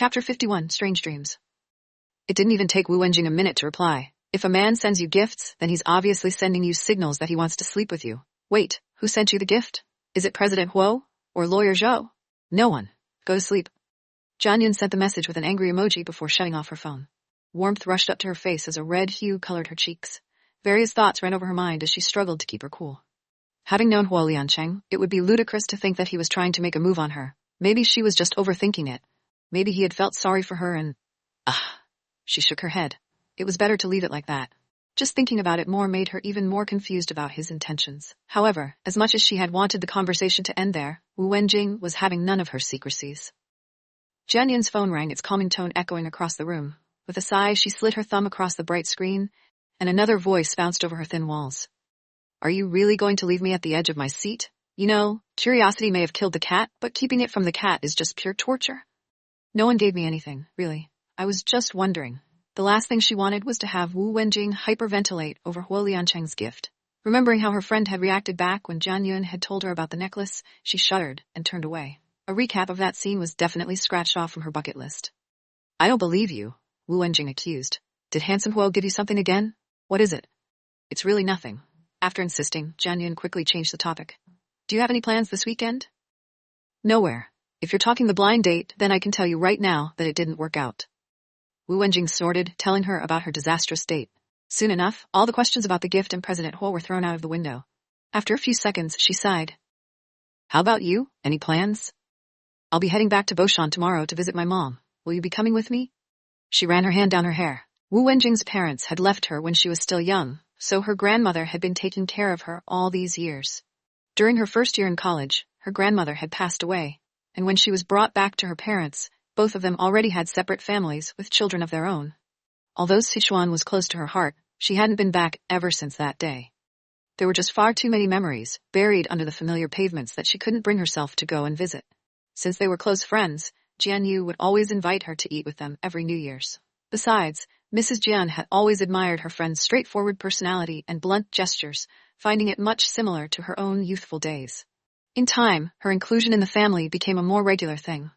Chapter 51, Strange Dreams. It didn't even take Wu Wenjing a minute to reply. If a man sends you gifts, then he's obviously sending you signals that he wants to sleep with you. Wait, who sent you the gift? Is it President Huo? Or Lawyer Zhou? No one. Go to sleep. Jian Yun sent the message with an angry emoji before shutting off her phone. Warmth rushed up to her face as a red hue colored her cheeks. Various thoughts ran over her mind as she struggled to keep her cool. Having known Huo Liancheng, it would be ludicrous to think that he was trying to make a move on her. Maybe she was just overthinking it. Maybe he had felt sorry for her and... She shook her head. It was better to leave it like that. Just thinking about it more made her even more confused about his intentions. However, as much as she had wanted the conversation to end there, Wu Wenjing was having none of her secrecies. Jian Yun's phone rang, its calming tone echoing across the room. With a sigh, she slid her thumb across the bright screen, and another voice bounced over her thin walls. Are you really going to leave me at the edge of my seat? You know, curiosity may have killed the cat, but keeping it from the cat is just pure torture. No one gave me anything, really. I was just wondering. The last thing she wanted was to have Wu Wenjing hyperventilate over Huo Liancheng's gift. Remembering how her friend had reacted back when Jian Yun had told her about the necklace, she shuddered and turned away. A recap of that scene was definitely scratched off from her bucket list. I don't believe you, Wu Wenjing accused. Did handsome Huo give you something again? What is it? It's really nothing. After insisting, Jian Yun quickly changed the topic. Do you have any plans this weekend? Nowhere. If you're talking the blind date, then I can tell you right now that it didn't work out. Wu Wenjing snorted, telling her about her disastrous date. Soon enough, all the questions about the gift and President Huo were thrown out of the window. After a few seconds, she sighed. How about you? Any plans? I'll be heading back to Boshan tomorrow to visit my mom. Will you be coming with me? She ran her hand down her hair. Wu Wenjing's parents had left her when she was still young, so her grandmother had been taking care of her all these years. During her first year in college, her grandmother had passed away, and when she was brought back to her parents, both of them already had separate families with children of their own. Although Sichuan was close to her heart, she hadn't been back ever since that day. There were just far too many memories buried under the familiar pavements that she couldn't bring herself to go and visit. Since they were close friends, Jian Yu would always invite her to eat with them every New Year's. Besides, Mrs. Jian had always admired her friend's straightforward personality and blunt gestures, finding it much similar to her own youthful days. In time, her inclusion in the family became a more regular thing.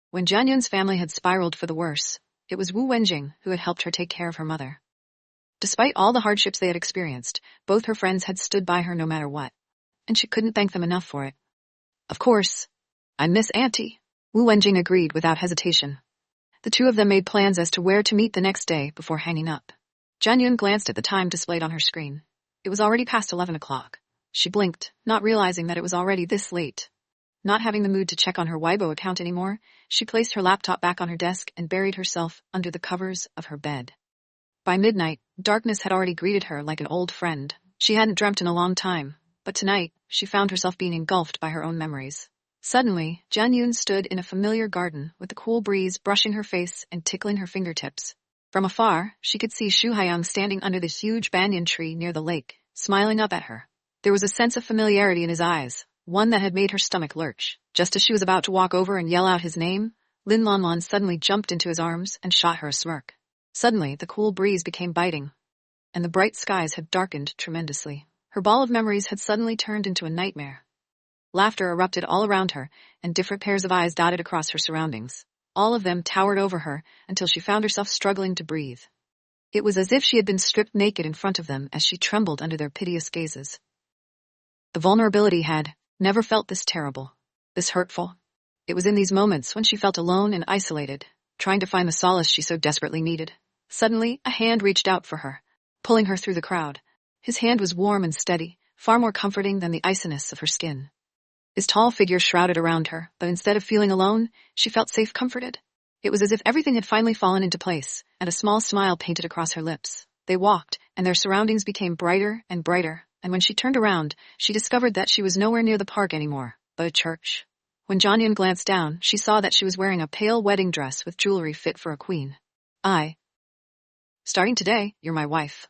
When Jian Yun's family had spiraled for the worse, it was Wu Wenjing who had helped her take care of her mother. Despite all the hardships they had experienced, both her friends had stood by her no matter what, and she couldn't thank them enough for it. Of course. I miss Auntie, Wu Wenjing agreed without hesitation. The two of them made plans as to where to meet the next day before hanging up. Jian Yun glanced at the time displayed on her screen. It was already past 11 o'clock. She blinked, not realizing that it was already this late. Not having the mood to check on her Weibo account anymore, she placed her laptop back on her desk and buried herself under the covers of her bed. By midnight, darkness had already greeted her like an old friend. She hadn't dreamt in a long time, but tonight, she found herself being engulfed by her own memories. Suddenly, Jian Yun stood in a familiar garden with the cool breeze brushing her face and tickling her fingertips. From afar, she could see Shu Haiyang standing under the huge banyan tree near the lake, smiling up at her. There was a sense of familiarity in his eyes, one that had made her stomach lurch. Just as she was about to walk over and yell out his name, Lin Lanlan suddenly jumped into his arms and shot her a smirk. Suddenly, the cool breeze became biting, and the bright skies had darkened tremendously. Her ball of memories had suddenly turned into a nightmare. Laughter erupted all around her, and different pairs of eyes dotted across her surroundings. All of them towered over her until she found herself struggling to breathe. It was as if she had been stripped naked in front of them as she trembled under their piteous gazes. The vulnerability had never felt this terrible, this hurtful. It was in these moments when she felt alone and isolated, trying to find the solace she so desperately needed. Suddenly, a hand reached out for her, pulling her through the crowd. His hand was warm and steady, far more comforting than the iciness of her skin. His tall figure shrouded around her, but instead of feeling alone, she felt safe comforted. It was as if everything had finally fallen into place, and a small smile painted across her lips. They walked, and their surroundings became brighter and brighter, and when she turned around, she discovered that she was nowhere near the park anymore, but a church. When Jian Yun glanced down, she saw that she was wearing a pale wedding dress with jewelry fit for a queen. Starting today, you're my wife.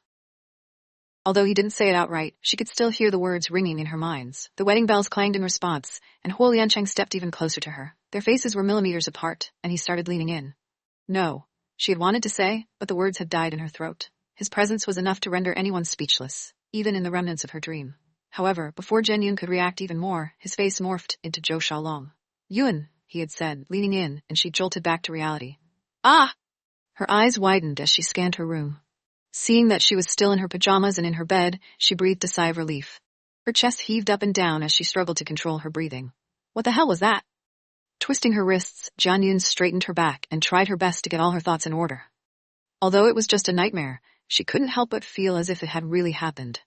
Although he didn't say it outright, she could still hear the words ringing in her minds. The wedding bells clanged in response, and Huo Liancheng stepped even closer to her. Their faces were millimeters apart, and he started leaning in. No, she had wanted to say, but the words had died in her throat. His presence was enough to render anyone speechless, even in the remnants of her dream. However, before Jian Yun could react even more, his face morphed into Zhou Xiaolong. Yun, he had said, leaning in, and she jolted back to reality. Ah! Her eyes widened as she scanned her room. Seeing that she was still in her pajamas and in her bed, she breathed a sigh of relief. Her chest heaved up and down as she struggled to control her breathing. What the hell was that? Twisting her wrists, Jianyun straightened her back and tried her best to get all her thoughts in order. Although it was just a nightmare, she couldn't help but feel as if it had really happened.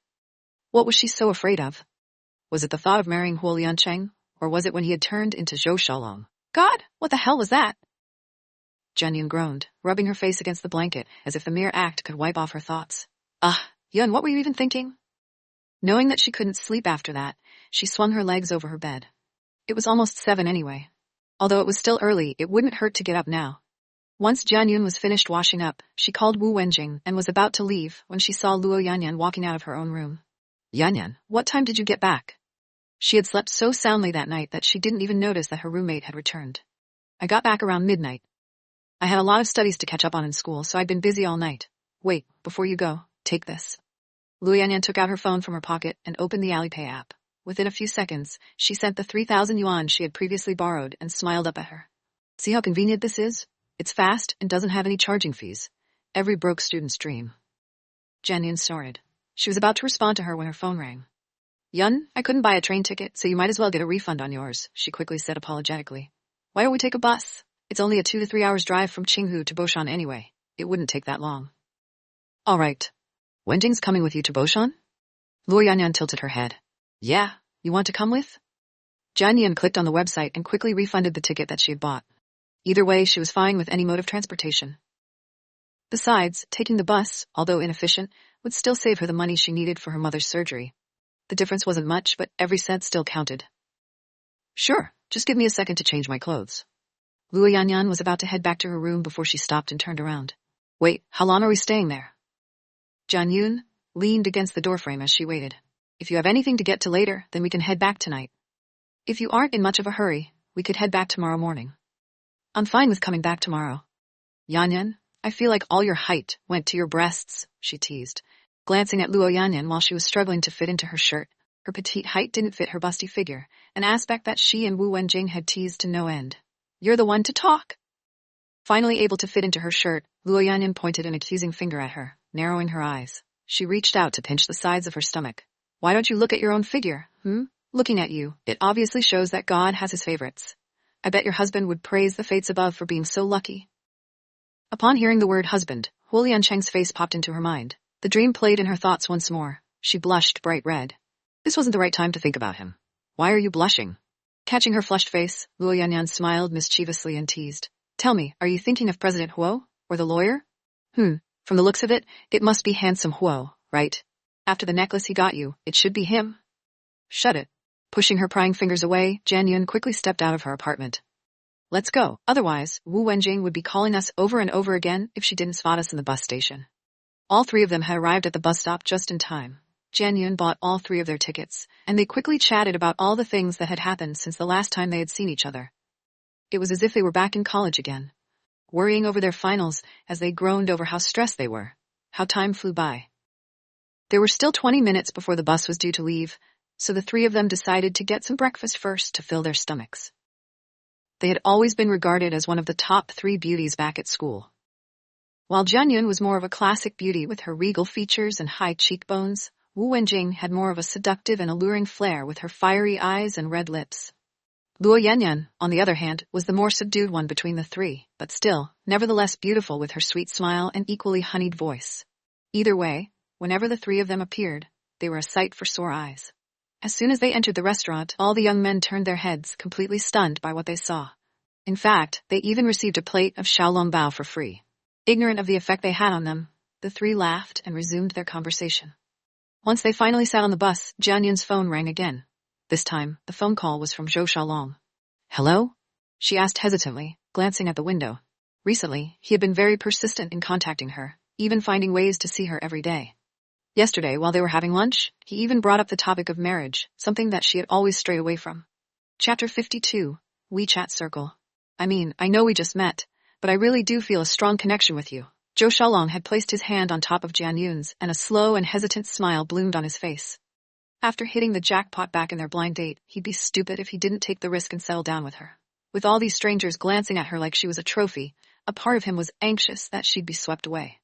What was she so afraid of? Was it the thought of marrying Huo Liancheng, or was it when he had turned into Zhou Xiaolong? God, what the hell was that? Jianyun groaned, rubbing her face against the blanket, as if the mere act could wipe off her thoughts. Yun, what were you even thinking? Knowing that she couldn't sleep after that, she swung her legs over her bed. It was almost 7 anyway. Although it was still early, it wouldn't hurt to get up now. Once Jianyun was finished washing up, she called Wu Wenjing and was about to leave when she saw Luo Yanyan walking out of her own room. Yanyan, what time did you get back? She had slept so soundly that night that she didn't even notice that her roommate had returned. I got back around midnight. I had a lot of studies to catch up on in school, so I'd been busy all night. Wait, before you go, take this. Luo Yanyan took out her phone from her pocket and opened the Alipay app. Within a few seconds, she sent the 3,000 yuan she had previously borrowed and smiled up at her. See how convenient this is? It's fast and doesn't have any charging fees. Every broke student's dream. Jianyun snorted. She was about to respond to her when her phone rang. Yun, I couldn't buy a train ticket, so you might as well get a refund on yours, she quickly said apologetically. Why don't we take a bus? It's only a 2 to 3 hours drive from Qinghu to Boshan anyway. It wouldn't take that long. All right. Wenjing's coming with you to Boshan? Luo Yanyan tilted her head. Yeah, you want to come with? Jianyun clicked on the website and quickly refunded the ticket that she had bought. Either way, she was fine with any mode of transportation. Besides, taking the bus, although inefficient, would still save her the money she needed for her mother's surgery. The difference wasn't much, but every cent still counted. Sure, just give me a second to change my clothes. Luo Yanyan was about to head back to her room before she stopped and turned around. Wait, how long are we staying there? Jianyun leaned against the doorframe as she waited. If you have anything to get to later, then we can head back tonight. If you aren't in much of a hurry, we could head back tomorrow morning. I'm fine with coming back tomorrow. Yanyan, I feel like all your height went to your breasts, she teased, glancing at Luo Yanyan while she was struggling to fit into her shirt. Her petite height didn't fit her busty figure, an aspect that she and Wu Wenjing had teased to no end. You're the one to talk. Finally able to fit into her shirt, Luo Yanyan pointed an accusing finger at her, narrowing her eyes. She reached out to pinch the sides of her stomach. Why don't you look at your own figure, Looking at you, it obviously shows that God has his favorites. I bet your husband would praise the fates above for being so lucky. Upon hearing the word husband, Huo Liancheng's face popped into her mind. The dream played in her thoughts once more. She blushed bright red. This wasn't the right time to think about him. Why are you blushing? Catching her flushed face, Luo Yanyan smiled mischievously and teased. Tell me, are you thinking of President Huo, or the lawyer? From the looks of it, it must be handsome Huo, right? After the necklace he got you, it should be him. Shut it. Pushing her prying fingers away, Jianyun quickly stepped out of her apartment. Let's go, otherwise, Wu Wenjing would be calling us over and over again if she didn't spot us in the bus station. All 3 of them had arrived at the bus stop just in time. Jianyun bought all 3 of their tickets, and they quickly chatted about all the things that had happened since the last time they had seen each other. It was as if they were back in college again, worrying over their finals as they groaned over how stressed they were, how time flew by. There were still 20 minutes before the bus was due to leave, so the 3 of them decided to get some breakfast first to fill their stomachs. They had always been regarded as one of the top 3 beauties back at school. While Jianyun was more of a classic beauty with her regal features and high cheekbones, Wu Wenjing had more of a seductive and alluring flair with her fiery eyes and red lips. Luo Yanyan, on the other hand, was the more subdued one between the 3, but still, nevertheless beautiful with her sweet smile and equally honeyed voice. Either way, whenever the 3 of them appeared, they were a sight for sore eyes. As soon as they entered the restaurant, all the young men turned their heads, completely stunned by what they saw. In fact, they even received a plate of xiaolong bao for free. Ignorant of the effect they had on them, the 3 laughed and resumed their conversation. Once they finally sat on the bus, Jianyun's phone rang again. This time, the phone call was from Zhou Xiaolong. Hello? She asked hesitantly, glancing at the window. Recently, he had been very persistent in contacting her, even finding ways to see her every day. Yesterday, while they were having lunch, he even brought up the topic of marriage, something that she had always strayed away from. Chapter 52, WeChat Circle. I mean, I know we just met, but I really do feel a strong connection with you. Zhou Xiaolong had placed his hand on top of Jianyun's, and a slow and hesitant smile bloomed on his face. After hitting the jackpot back in their blind date, he'd be stupid if he didn't take the risk and settle down with her. With all these strangers glancing at her like she was a trophy, a part of him was anxious that she'd be swept away.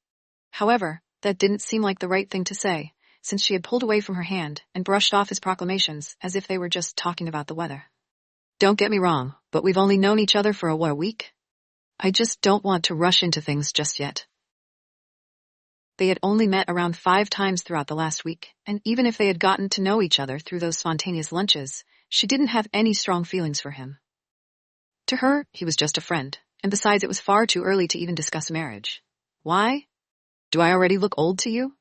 However, that didn't seem like the right thing to say, since she had pulled away from her hand and brushed off his proclamations as if they were just talking about the weather. Don't get me wrong, but we've only known each other for a week? I just don't want to rush into things just yet. They had only met around 5 times throughout the last week, and even if they had gotten to know each other through those spontaneous lunches, she didn't have any strong feelings for him. To her, he was just a friend, and besides it was far too early to even discuss marriage. Why? Do I already look old to you?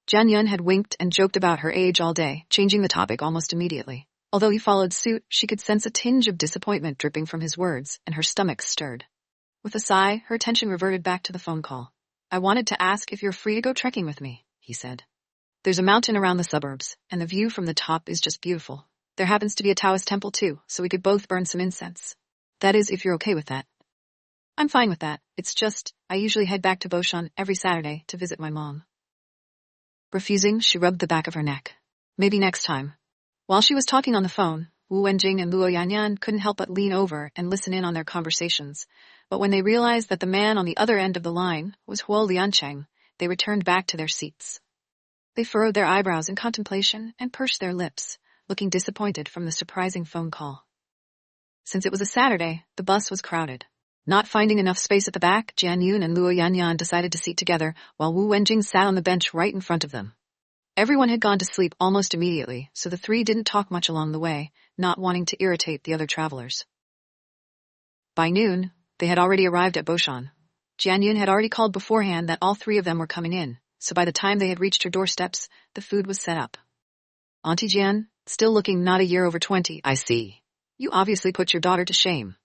Jian Yun had winked and joked about her age all day, changing the topic almost immediately. Although he followed suit, she could sense a tinge of disappointment dripping from his words, and her stomach stirred. With a sigh, her attention reverted back to the phone call. I wanted to ask if you're free to go trekking with me, he said. There's a mountain around the suburbs, and the view from the top is just beautiful. There happens to be a Taoist temple too, so we could both burn some incense. That is, if you're okay with that. I'm fine with that. It's just, I usually head back to Boshan every Saturday to visit my mom. Refusing, she rubbed the back of her neck. Maybe next time. While she was talking on the phone, Wu Wenjing and Luo Yanyan couldn't help but lean over and listen in on their conversations. But when they realized that the man on the other end of the line was Huo Liancheng, they returned back to their seats. They furrowed their eyebrows in contemplation and pursed their lips, looking disappointed from the surprising phone call. Since it was a Saturday, the bus was crowded. Not finding enough space at the back, Jian Yun and Luo Yanyan decided to seat together, while Wu Wenjing sat on the bench right in front of them. Everyone had gone to sleep almost immediately, so the three didn't talk much along the way, not wanting to irritate the other travelers. By noon, they had already arrived at Boshan. Jian Yun had already called beforehand that all 3 of them were coming in, so by the time they had reached her doorsteps, the food was set up. Auntie Jian, still looking not a year over 20, I see. You obviously put your daughter to shame.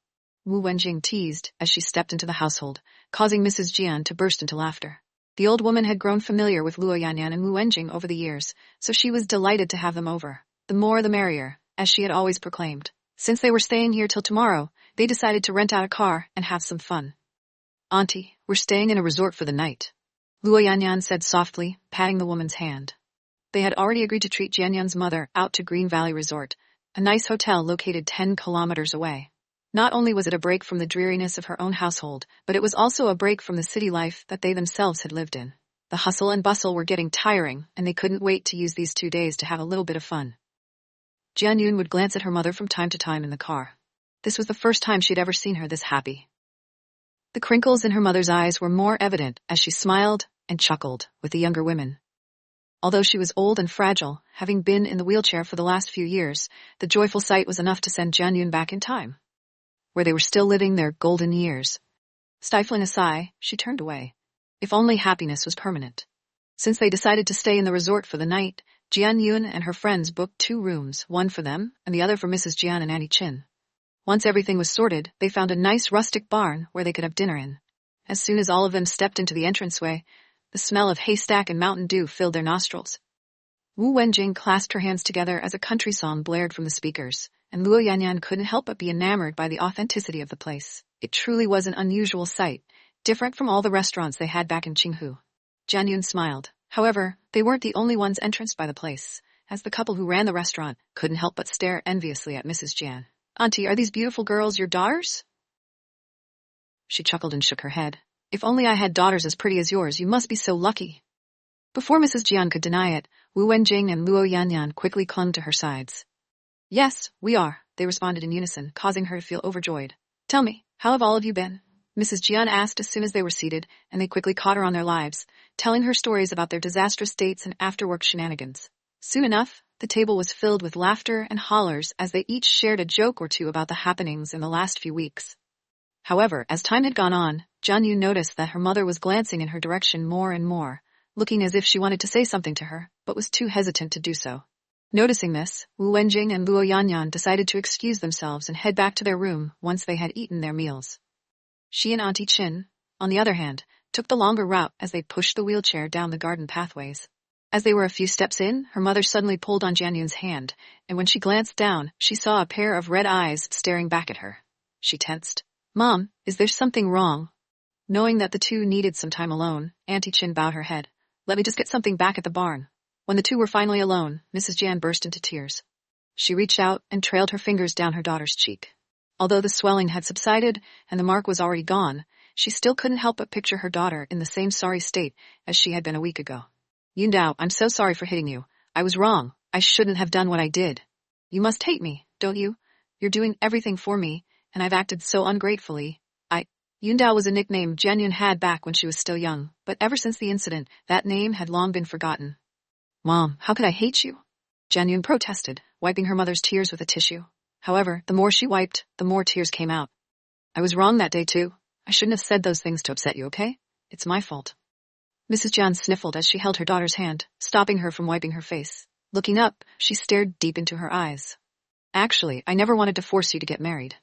Wu Wenjing teased as she stepped into the household, causing Mrs. Jian to burst into laughter. The old woman had grown familiar with Luo Yanyan and Wu Wenjing over the years, so she was delighted to have them over. The more the merrier, as she had always proclaimed. Since they were staying here till tomorrow, they decided to rent out a car and have some fun. Auntie, we're staying in a resort for the night, Luo Yanyan said softly, patting the woman's hand. They had already agreed to treat Jian Yun's mother out to Green Valley Resort, a nice hotel located 10 kilometers away. Not only was it a break from the dreariness of her own household, but it was also a break from the city life that they themselves had lived in. The hustle and bustle were getting tiring, and they couldn't wait to use these 2 days to have a little bit of fun. Jian Yun would glance at her mother from time to time in the car. This was the first time she'd ever seen her this happy. The crinkles in her mother's eyes were more evident as she smiled and chuckled with the younger women. Although she was old and fragile, having been in the wheelchair for the last few years, the joyful sight was enough to send Jian Yun back in time, where they were still living their golden years. Stifling a sigh, she turned away. If only happiness was permanent. Since they decided to stay in the resort for the night, Jian Yun and her friends booked 2 rooms, one for them and the other for Mrs. Jian and Auntie Chin. Once everything was sorted, they found a nice rustic barn where they could have dinner in. As soon as all of them stepped into the entranceway, the smell of haystack and Mountain Dew filled their nostrils. Wu Wenjing clasped her hands together as a country song blared from the speakers, and Luo Yanyan couldn't help but be enamored by the authenticity of the place. It truly was an unusual sight, different from all the restaurants they had back in Qinghu. Jian Yun smiled. However, they weren't the only ones entranced by the place, as the couple who ran the restaurant couldn't help but stare enviously at Mrs. Jian. Auntie, are these beautiful girls your daughters? She chuckled and shook her head. If only I had daughters as pretty as yours, you must be so lucky. Before Mrs. Jian could deny it, Wu Wenjing and Luo Yanyan quickly clung to her sides. Yes, we are, they responded in unison, causing her to feel overjoyed. Tell me, how have all of you been? Mrs. Jian asked as soon as they were seated, and they quickly caught her on their lives, telling her stories about their disastrous dates and after-work shenanigans. Soon enough, the table was filled with laughter and hollers as they each shared a joke or two about the happenings in the last few weeks. However, as time had gone on, Jian Yu noticed that her mother was glancing in her direction more and more, looking as if she wanted to say something to her, but was too hesitant to do so. Noticing this, Wu Wenjing and Luo Yanyan decided to excuse themselves and head back to their room once they had eaten their meals. She and Auntie Chin, on the other hand, took the longer route as they pushed the wheelchair down the garden pathways. As they were a few steps in, her mother suddenly pulled on Jian Yun's hand, and when she glanced down, she saw a pair of red eyes staring back at her. She tensed. Mom, is there something wrong? Knowing that the two needed some time alone, Auntie Chin bowed her head. Let me just get something back at the barn. When the two were finally alone, Mrs. Jian burst into tears. She reached out and trailed her fingers down her daughter's cheek. Although the swelling had subsided and the mark was already gone, she still couldn't help but picture her daughter in the same sorry state as she had been a week ago. Yundao, I'm so sorry for hitting you. I was wrong. I shouldn't have done what I did. You must hate me, don't you? You're doing everything for me, and I've acted so ungratefully. Yundao was a nickname Jianyun had back when she was still young, but ever since the incident, that name had long been forgotten. Mom, how could I hate you? Jianyun protested, wiping her mother's tears with a tissue. However, the more she wiped, the more tears came out. I was wrong that day too. I shouldn't have said those things to upset you, okay? It's my fault. Mrs. Jian sniffled as she held her daughter's hand, stopping her from wiping her face. Looking up, she stared deep into her eyes. Actually, I never wanted to force you to get married.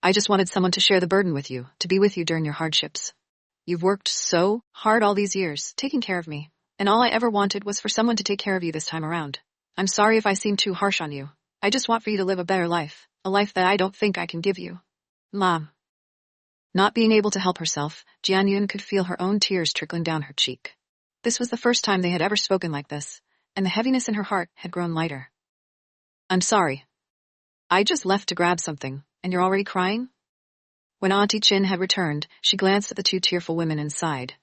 I just wanted someone to share the burden with you, to be with you during your hardships. You've worked so hard all these years, taking care of me, and all I ever wanted was for someone to take care of you this time around. I'm sorry if I seem too harsh on you. I just want for you to live a better life, a life that I don't think I can give you. Mom. Not being able to help herself, Jianyun could feel her own tears trickling down her cheek. This was the first time they had ever spoken like this, and the heaviness in her heart had grown lighter. I'm sorry. I just left to grab something, and you're already crying? When Auntie Chin had returned, she glanced at the two tearful women and sighed.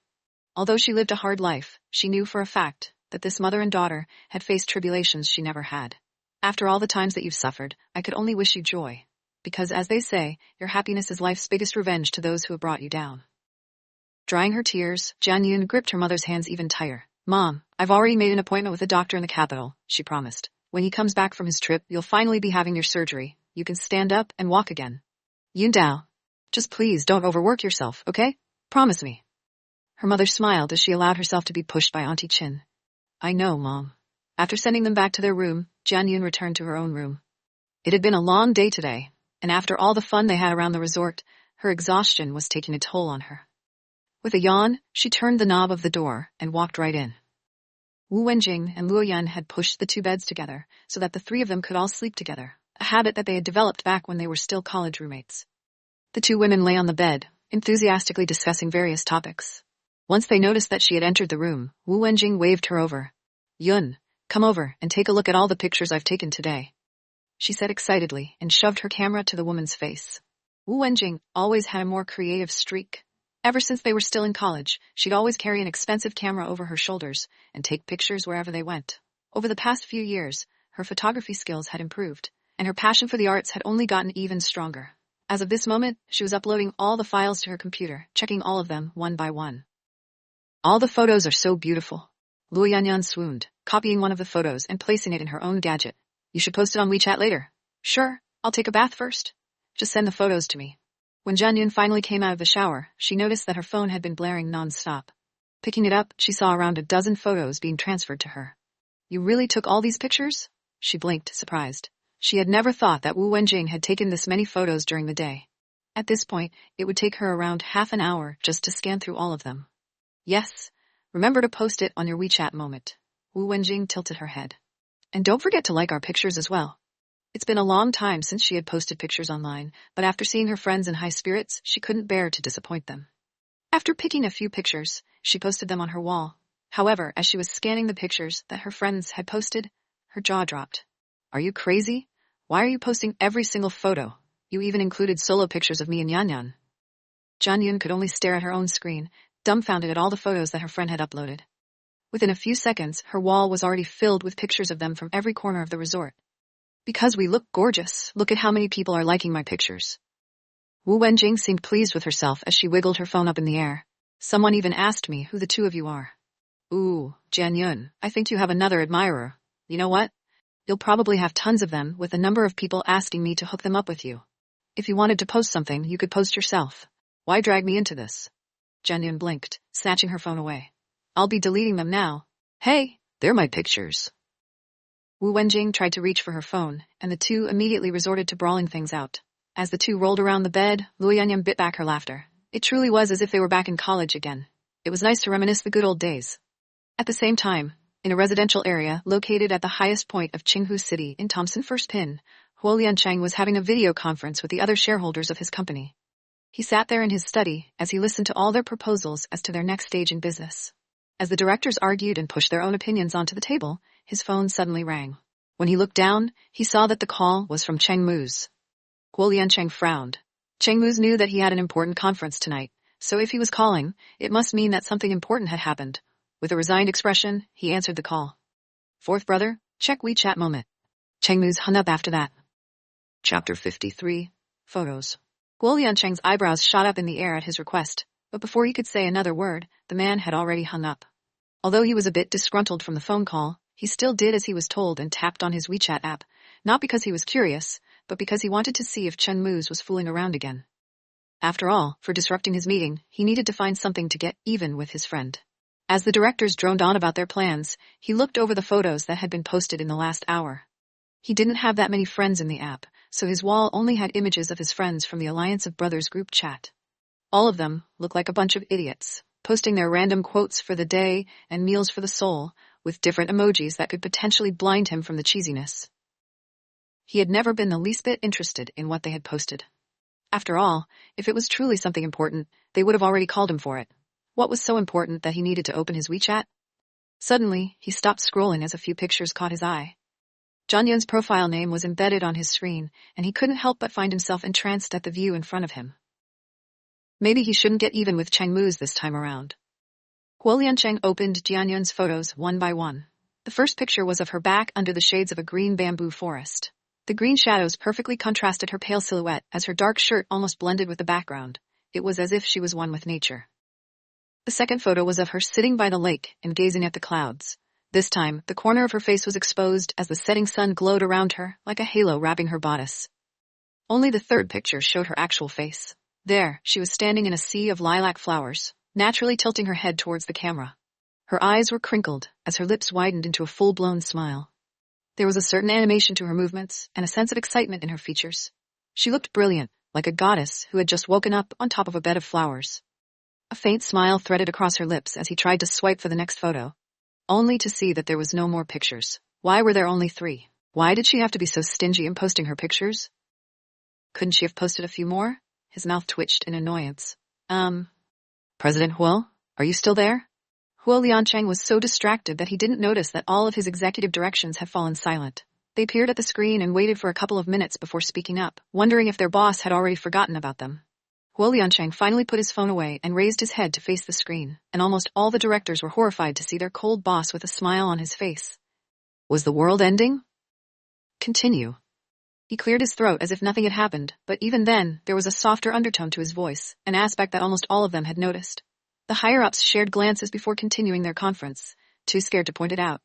Although she lived a hard life, she knew for a fact that this mother and daughter had faced tribulations she never had. After all the times that you've suffered, I could only wish you joy. Because, as they say, your happiness is life's biggest revenge to those who have brought you down. Drying her tears, Jianyun gripped her mother's hands even tighter. Mom, I've already made an appointment with a doctor in the capital, she promised. When he comes back from his trip, you'll finally be having your surgery. You can stand up and walk again. Yundao, just please don't overwork yourself, okay? Promise me. Her mother smiled as she allowed herself to be pushed by Auntie Chin. I know, Mom. After sending them back to their room, Jianyun returned to her own room. It had been a long day today, and after all the fun they had around the resort, her exhaustion was taking a toll on her. With a yawn, she turned the knob of the door and walked right in. Wu Wenjing and Luo Yan had pushed the two beds together so that the three of them could all sleep together, a habit that they had developed back when they were still college roommates. The two women lay on the bed, enthusiastically discussing various topics. Once they noticed that she had entered the room, Wu Wenjing waved her over. Yun, come over and take a look at all the pictures I've taken today, she said excitedly and shoved her camera to the woman's face. Wu Wenjing always had a more creative streak. Ever since they were still in college, she'd always carry an expensive camera over her shoulders and take pictures wherever they went. Over the past few years, her photography skills had improved, and her passion for the arts had only gotten even stronger. As of this moment, she was uploading all the files to her computer, checking all of them one by one. All the photos are so beautiful. Luo Yanyan swooned, copying one of the photos and placing it in her own gadget. You should post it on WeChat later. Sure, I'll take a bath first. Just send the photos to me. When Jianyun finally came out of the shower, she noticed that her phone had been blaring non-stop. Picking it up, she saw around a dozen photos being transferred to her. You really took all these pictures? She blinked, surprised. She had never thought that Wu Wenjing had taken this many photos during the day. At this point, it would take her around half an hour just to scan through all of them. Yes, remember to post it on your WeChat moment. Wu Wenjing tilted her head. And don't forget to like our pictures as well. It's been a long time since she had posted pictures online, but after seeing her friends in high spirits, she couldn't bear to disappoint them. After picking a few pictures, she posted them on her wall. However, as she was scanning the pictures that her friends had posted, her jaw dropped. Are you crazy? Why are you posting every single photo? You even included solo pictures of me and Yanyan. Jianyun could only stare at her own screen, dumbfounded at all the photos that her friend had uploaded. Within a few seconds, her wall was already filled with pictures of them from every corner of the resort. Because we look gorgeous, look at how many people are liking my pictures. Wu Wenjing seemed pleased with herself as she wiggled her phone up in the air. Someone even asked me who the two of you are. Ooh, Jianyun, I think you have another admirer. You know what? You'll probably have tons of them with a number of people asking me to hook them up with you. If you wanted to post something, you could post yourself. Why drag me into this? Jianyun blinked, snatching her phone away. I'll be deleting them now. Hey, they're my pictures. Wu Wenjing tried to reach for her phone, and the two immediately resorted to brawling things out. As the two rolled around the bed, Luo Yanyan bit back her laughter. It truly was as if they were back in college again. It was nice to reminisce the good old days. At the same time, in a residential area located at the highest point of Qinghu City in Thompson First Pin, Huo Liancheng was having a video conference with the other shareholders of his company. He sat there in his study as he listened to all their proposals as to their next stage in business. As the directors argued and pushed their own opinions onto the table, his phone suddenly rang. When he looked down, he saw that the call was from Cheng Mu's. Guo Liancheng frowned. Cheng Mu's knew that he had an important conference tonight, so if he was calling, it must mean that something important had happened. With a resigned expression, he answered the call. Fourth brother, check WeChat moment. Cheng Mu's hung up after that. Chapter 53. Photos. Guo Liancheng's eyebrows shot up in the air at his request, but before he could say another word, the man had already hung up. Although he was a bit disgruntled from the phone call, he still did as he was told and tapped on his WeChat app, not because he was curious, but because he wanted to see if Cheng Mu's was fooling around again. After all, for disrupting his meeting, he needed to find something to get even with his friend. As the directors droned on about their plans, he looked over the photos that had been posted in the last hour. He didn't have that many friends in the app, so his wall only had images of his friends from the Alliance of Brothers group chat. All of them looked like a bunch of idiots, posting their random quotes for the day and meals for the soul, with different emojis that could potentially blind him from the cheesiness. He had never been the least bit interested in what they had posted. After all, if it was truly something important, they would have already called him for it. What was so important that he needed to open his WeChat? Suddenly, he stopped scrolling as a few pictures caught his eye. Zhang Yun's profile name was embedded on his screen, and he couldn't help but find himself entranced at the view in front of him. Maybe he shouldn't get even with Cheng Mu's this time around. Guo Liancheng opened Zhang Yun's photos one by one. The first picture was of her back under the shades of a green bamboo forest. The green shadows perfectly contrasted her pale silhouette as her dark shirt almost blended with the background. It was as if she was one with nature. The second photo was of her sitting by the lake and gazing at the clouds. This time, the corner of her face was exposed as the setting sun glowed around her like a halo wrapping her bodice. Only the third picture showed her actual face. There, she was standing in a sea of lilac flowers, naturally tilting her head towards the camera. Her eyes were crinkled as her lips widened into a full-blown smile. There was a certain animation to her movements and a sense of excitement in her features. She looked brilliant, like a goddess who had just woken up on top of a bed of flowers. A faint smile threaded across her lips as he tried to swipe for the next photo, only to see that there was no more pictures. Why were there only 3? Why did she have to be so stingy in posting her pictures? Couldn't she have posted a few more? His mouth twitched in annoyance. President Huo, are you still there? Huo Liancheng was so distracted that he didn't notice that all of his executive directions had fallen silent. They peered at the screen and waited for a couple of minutes before speaking up, wondering if their boss had already forgotten about them. Huo Liancheng finally put his phone away and raised his head to face the screen, and almost all the directors were horrified to see their cold boss with a smile on his face. Was the world ending? Continue. He cleared his throat as if nothing had happened, but even then, there was a softer undertone to his voice, an aspect that almost all of them had noticed. The higher-ups shared glances before continuing their conference, too scared to point it out.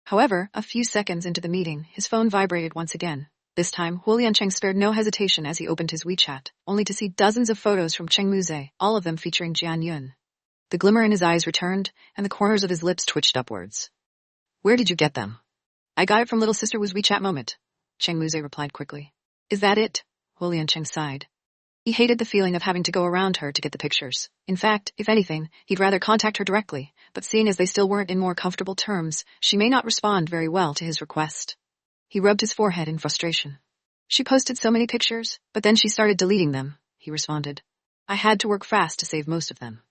However, a few seconds into the meeting, his phone vibrated once again. This time, Huo Liancheng spared no hesitation as he opened his WeChat, only to see dozens of photos from Cheng Mu's, all of them featuring Jian Yun. The glimmer in his eyes returned, and the corners of his lips twitched upwards. Where did you get them? I got it from little sister Wu's WeChat moment, Cheng Mu's replied quickly. Is that it? Huo Liancheng sighed. He hated the feeling of having to go around her to get the pictures. In fact, if anything, he'd rather contact her directly, but seeing as they still weren't in more comfortable terms, she may not respond very well to his request. He rubbed his forehead in frustration. She posted so many pictures, but then she started deleting them, he responded. I had to work fast to save most of them.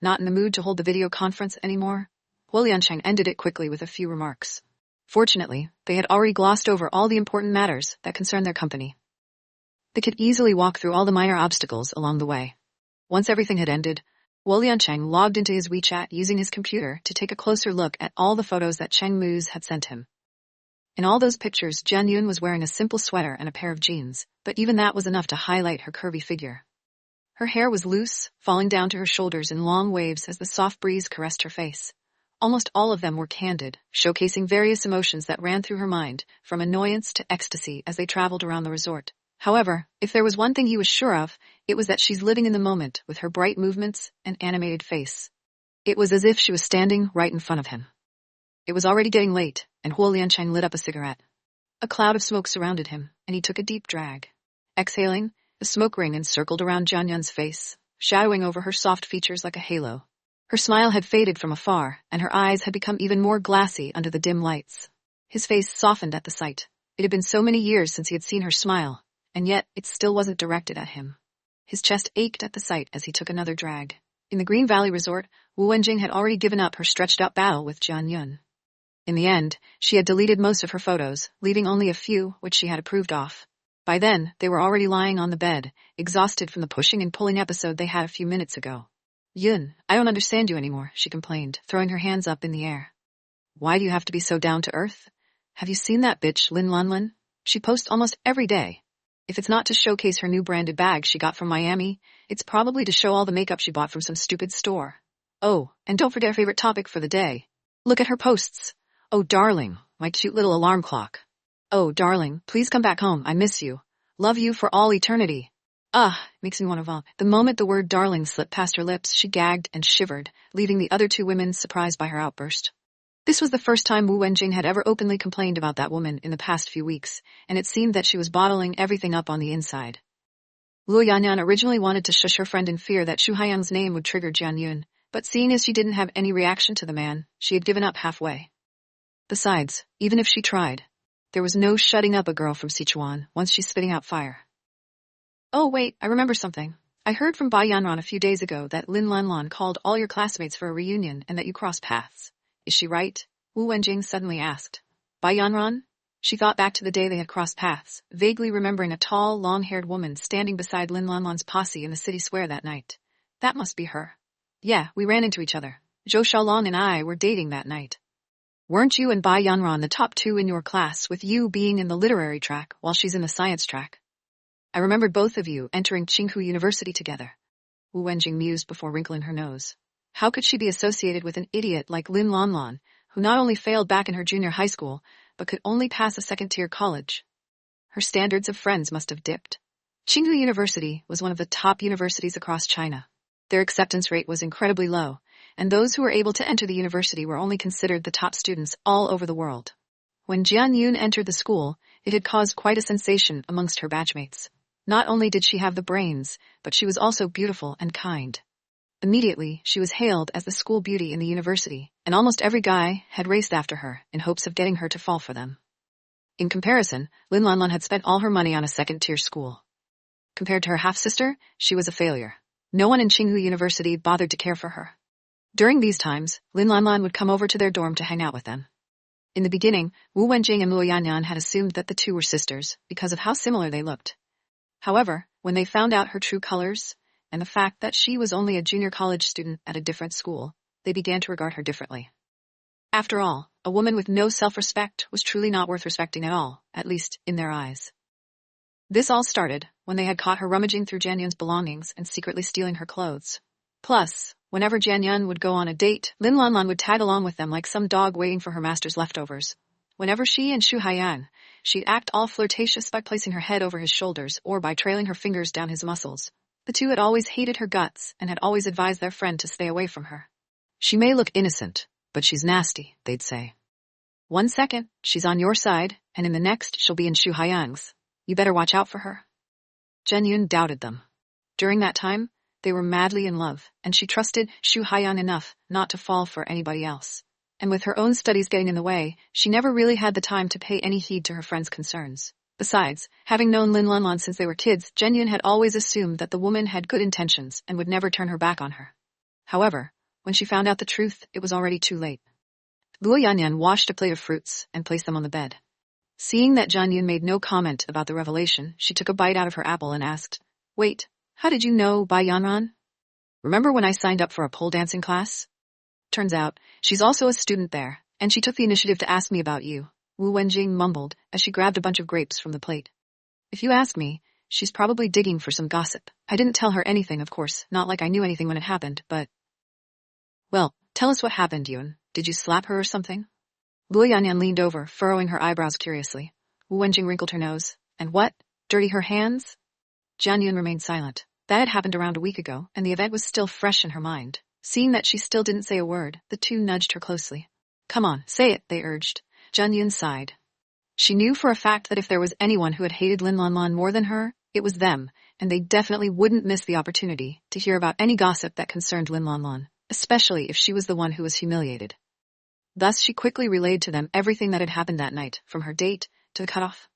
Not in the mood to hold the video conference anymore? Huo Liancheng ended it quickly with a few remarks. Fortunately, they had already glossed over all the important matters that concerned their company. They could easily walk through all the minor obstacles along the way. Once everything had ended, Huo Liancheng logged into his WeChat using his computer to take a closer look at all the photos that Cheng Mu's had sent him. In all those pictures, Jian Yun was wearing a simple sweater and a pair of jeans, but even that was enough to highlight her curvy figure. Her hair was loose, falling down to her shoulders in long waves as the soft breeze caressed her face. Almost all of them were candid, showcasing various emotions that ran through her mind, from annoyance to ecstasy as they traveled around the resort. However, if there was one thing he was sure of, it was that she's living in the moment with her bright movements and animated face. It was as if she was standing right in front of him. It was already getting late, and Huo Liancheng lit up a cigarette. A cloud of smoke surrounded him, and he took a deep drag. Exhaling, the smoke ring encircled around Jian Yun's face, shadowing over her soft features like a halo. Her smile had faded from afar, and her eyes had become even more glassy under the dim lights. His face softened at the sight. It had been so many years since he had seen her smile, and yet it still wasn't directed at him. His chest ached at the sight as he took another drag. In the Green Valley Resort, Wu Wenjing had already given up her stretched-out battle with Jian Yun. In the end, she had deleted most of her photos, leaving only a few which she had approved of. By then, they were already lying on the bed, exhausted from the pushing and pulling episode they had a few minutes ago. Yun, I don't understand you anymore, she complained, throwing her hands up in the air. Why do you have to be so down to earth? Have you seen that bitch, Lin Lanlan? She posts almost every day. If it's not to showcase her new branded bag she got from Miami, it's probably to show all the makeup she bought from some stupid store. Oh, and don't forget our favorite topic for the day. Look at her posts. Oh, darling, my cute little alarm clock. Oh, darling, please come back home, I miss you. Love you for all eternity. Makes me want to vomit. The moment the word darling slipped past her lips, she gagged and shivered, leaving the other two women surprised by her outburst. This was the first time Wu Wenjing had ever openly complained about that woman in the past few weeks, and it seemed that she was bottling everything up on the inside. Luo Yanyan originally wanted to shush her friend in fear that Shu Haiyang's name would trigger Jian Yun, but seeing as she didn't have any reaction to the man, she had given up halfway. Besides, even if she tried, there was no shutting up a girl from Sichuan once she's spitting out fire. Oh wait, I remember something. I heard from Bai Yanran a few days ago that Lin Lanlan called all your classmates for a reunion and that you crossed paths. Is she right? Wu Wenjing suddenly asked. Bai Yanran? She thought back to the day they had crossed paths, vaguely remembering a tall, long-haired woman standing beside Lin Lanlan's posse in the city square that night. That must be her. Yeah, we ran into each other. Zhou Xiaolong and I were dating that night. Weren't you and Bai Yanran the top two in your class, with you being in the literary track while she's in the science track? I remembered both of you entering Tsinghua University together. Wu Wenjing mused before wrinkling her nose. How could she be associated with an idiot like Lin Lanlan, who not only failed back in her junior high school, but could only pass a second-tier college? Her standards of friends must have dipped. Tsinghua University was one of the top universities across China. Their acceptance rate was incredibly low, and those who were able to enter the university were only considered the top students all over the world. When Jian Yun entered the school, it had caused quite a sensation amongst her batchmates. Not only did she have the brains, but she was also beautiful and kind. Immediately, she was hailed as the school beauty in the university, and almost every guy had raced after her in hopes of getting her to fall for them. In comparison, Lin Lanlan had spent all her money on a second-tier school. Compared to her half-sister, she was a failure. No one in Tsinghua University bothered to care for her. During these times, Lin Lanlan would come over to their dorm to hang out with them. In the beginning, Wu Wenjing and Luo Yanyan had assumed that the two were sisters because of how similar they looked. However, when they found out her true colors, and the fact that she was only a junior college student at a different school, they began to regard her differently. After all, a woman with no self-respect was truly not worth respecting at all, at least in their eyes. This all started when they had caught her rummaging through Jian Yun's belongings and secretly stealing her clothes. Plus, whenever Jian Yun would go on a date, Lin Lanlan would tag along with them like some dog waiting for her master's leftovers. Whenever she and Shu Haiyang, she'd act all flirtatious by placing her head over his shoulders or by trailing her fingers down his muscles. The two had always hated her guts and had always advised their friend to stay away from her. She may look innocent, but she's nasty, they'd say. 1 second, she's on your side, and in the next, she'll be in Shu Haiyang's. You better watch out for her. Jian Yun doubted them. During that time, they were madly in love, and she trusted Shu Haiyang enough not to fall for anybody else. And with her own studies getting in the way, she never really had the time to pay any heed to her friend's concerns. Besides, having known Lin Lanlan since they were kids, Jian Yun had always assumed that the woman had good intentions and would never turn her back on her. However, when she found out the truth, it was already too late. Luo Yanyan washed a plate of fruits and placed them on the bed. Seeing that Jian Yun made no comment about the revelation, she took a bite out of her apple and asked, Wait, how did you know Bai Yanran? Remember when I signed up for a pole dancing class? Turns out, she's also a student there, and she took the initiative to ask me about you, Wu Wenjing mumbled as she grabbed a bunch of grapes from the plate. If you ask me, she's probably digging for some gossip. I didn't tell her anything, of course, not like I knew anything when it happened, but... Well, tell us what happened, Yun. Did you slap her or something? Luo Yanyan leaned over, furrowing her eyebrows curiously. Wu Wenjing wrinkled her nose. And what? Dirty her hands? Jian Yun remained silent. That had happened around a week ago, and the event was still fresh in her mind. Seeing that she still didn't say a word, the two nudged her closely. Come on, say it, they urged. Jian Yun sighed. She knew for a fact that if there was anyone who had hated Lin Lanlan more than her, it was them, and they definitely wouldn't miss the opportunity to hear about any gossip that concerned Lin Lanlan, especially if she was the one who was humiliated. Thus she quickly relayed to them everything that had happened that night, from her date to the cutoff.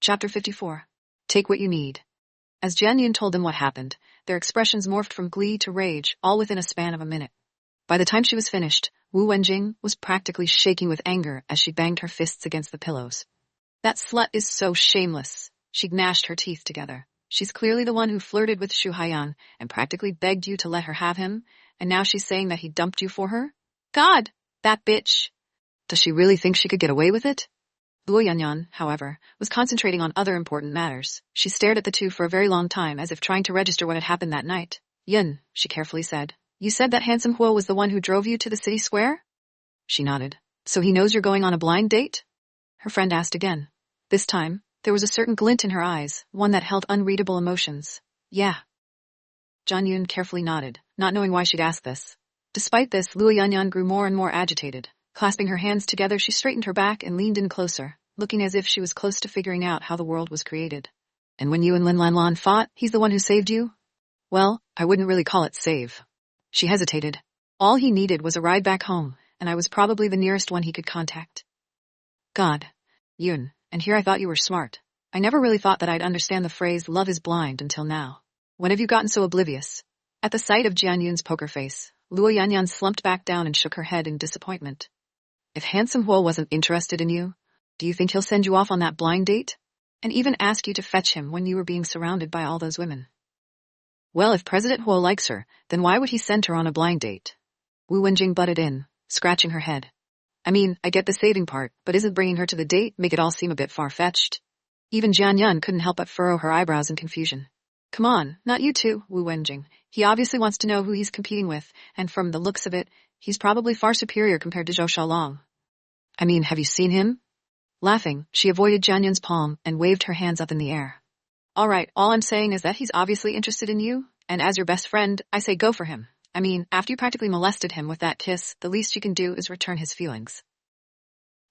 Chapter 54. Take what you need. As Jian Yun told them what happened, their expressions morphed from glee to rage, all within a span of a minute. By the time she was finished, Wu Wenjing was practically shaking with anger as she banged her fists against the pillows. That slut is so shameless. She gnashed her teeth together. She's clearly the one who flirted with Shu Haiyan and practically begged you to let her have him, and now she's saying that he dumped you for her? God! That bitch! Does she really think she could get away with it? Luo Yanyan, however, was concentrating on other important matters. She stared at the two for a very long time as if trying to register what had happened that night. Yun, she carefully said. You said that handsome Huo was the one who drove you to the city square? She nodded. So he knows you're going on a blind date? Her friend asked again. This time, there was a certain glint in her eyes, one that held unreadable emotions. Yeah. Zhang Yun carefully nodded, not knowing why she'd asked this. Despite this, Luo Yanyan grew more and more agitated. Clasping her hands together, she straightened her back and leaned in closer, looking as if she was close to figuring out how the world was created. And when you and Lin Lanlan fought, he's the one who saved you? Well, I wouldn't really call it save. She hesitated. All he needed was a ride back home, and I was probably the nearest one he could contact. God. Yun, and here I thought you were smart. I never really thought that I'd understand the phrase love is blind until now. When have you gotten so oblivious? At the sight of Jian Yun's poker face, Luo Yanyan slumped back down and shook her head in disappointment. If handsome Huo wasn't interested in you, do you think he'll send you off on that blind date? And even ask you to fetch him when you were being surrounded by all those women? Well, if President Huo likes her, then why would he send her on a blind date? Wu Wenjing butted in, scratching her head. I mean, I get the saving part, but isn't bringing her to the date make it all seem a bit far-fetched? Even Jian Yun couldn't help but furrow her eyebrows in confusion. Come on, not you too, Wu Wenjing. He obviously wants to know who he's competing with, and from the looks of it, he's probably far superior compared to Zhou Xiaolong. I mean, have you seen him? Laughing, she avoided Jian Yun's palm and waved her hands up in the air. All right, all I'm saying is that he's obviously interested in you, and as your best friend, I say go for him. I mean, after you practically molested him with that kiss, the least you can do is return his feelings.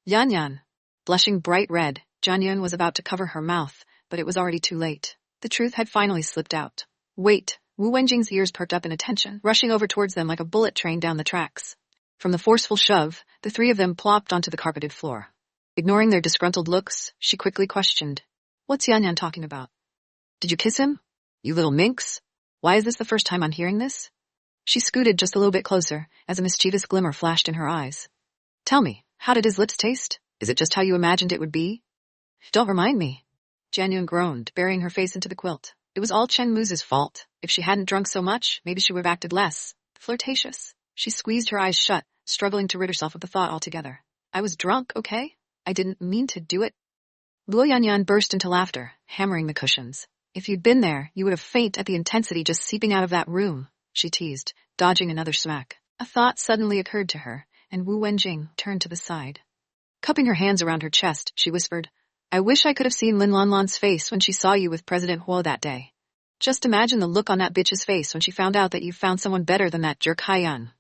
Yan Yan. Blushing bright red, Jian Yun was about to cover her mouth, but it was already too late. The truth had finally slipped out. Wait, Wu Wenjing's ears perked up in attention, rushing over towards them like a bullet train down the tracks. From the forceful shove, the three of them plopped onto the carpeted floor. Ignoring their disgruntled looks, she quickly questioned. What's Yan Yan talking about? Did you kiss him? You little minx? Why is this the first time I'm hearing this? She scooted just a little bit closer, as a mischievous glimmer flashed in her eyes. Tell me, how did his lips taste? Is it just how you imagined it would be? Don't remind me. Jian Yun groaned, burying her face into the quilt. It was all Chen Mu's fault. If she hadn't drunk so much, maybe she would have acted less flirtatious. She squeezed her eyes shut, struggling to rid herself of the thought altogether. I was drunk, okay? I didn't mean to do it. Luo Yanyan burst into laughter, hammering the cushions. If you'd been there, you would have fainted at the intensity just seeping out of that room, she teased, dodging another smack. A thought suddenly occurred to her, and Wu Wenjing turned to the side. Cupping her hands around her chest, she whispered, I wish I could have seen Lin Lanlan's face when she saw you with President Huo that day. Just imagine the look on that bitch's face when she found out that you found someone better than that jerk Haiyan.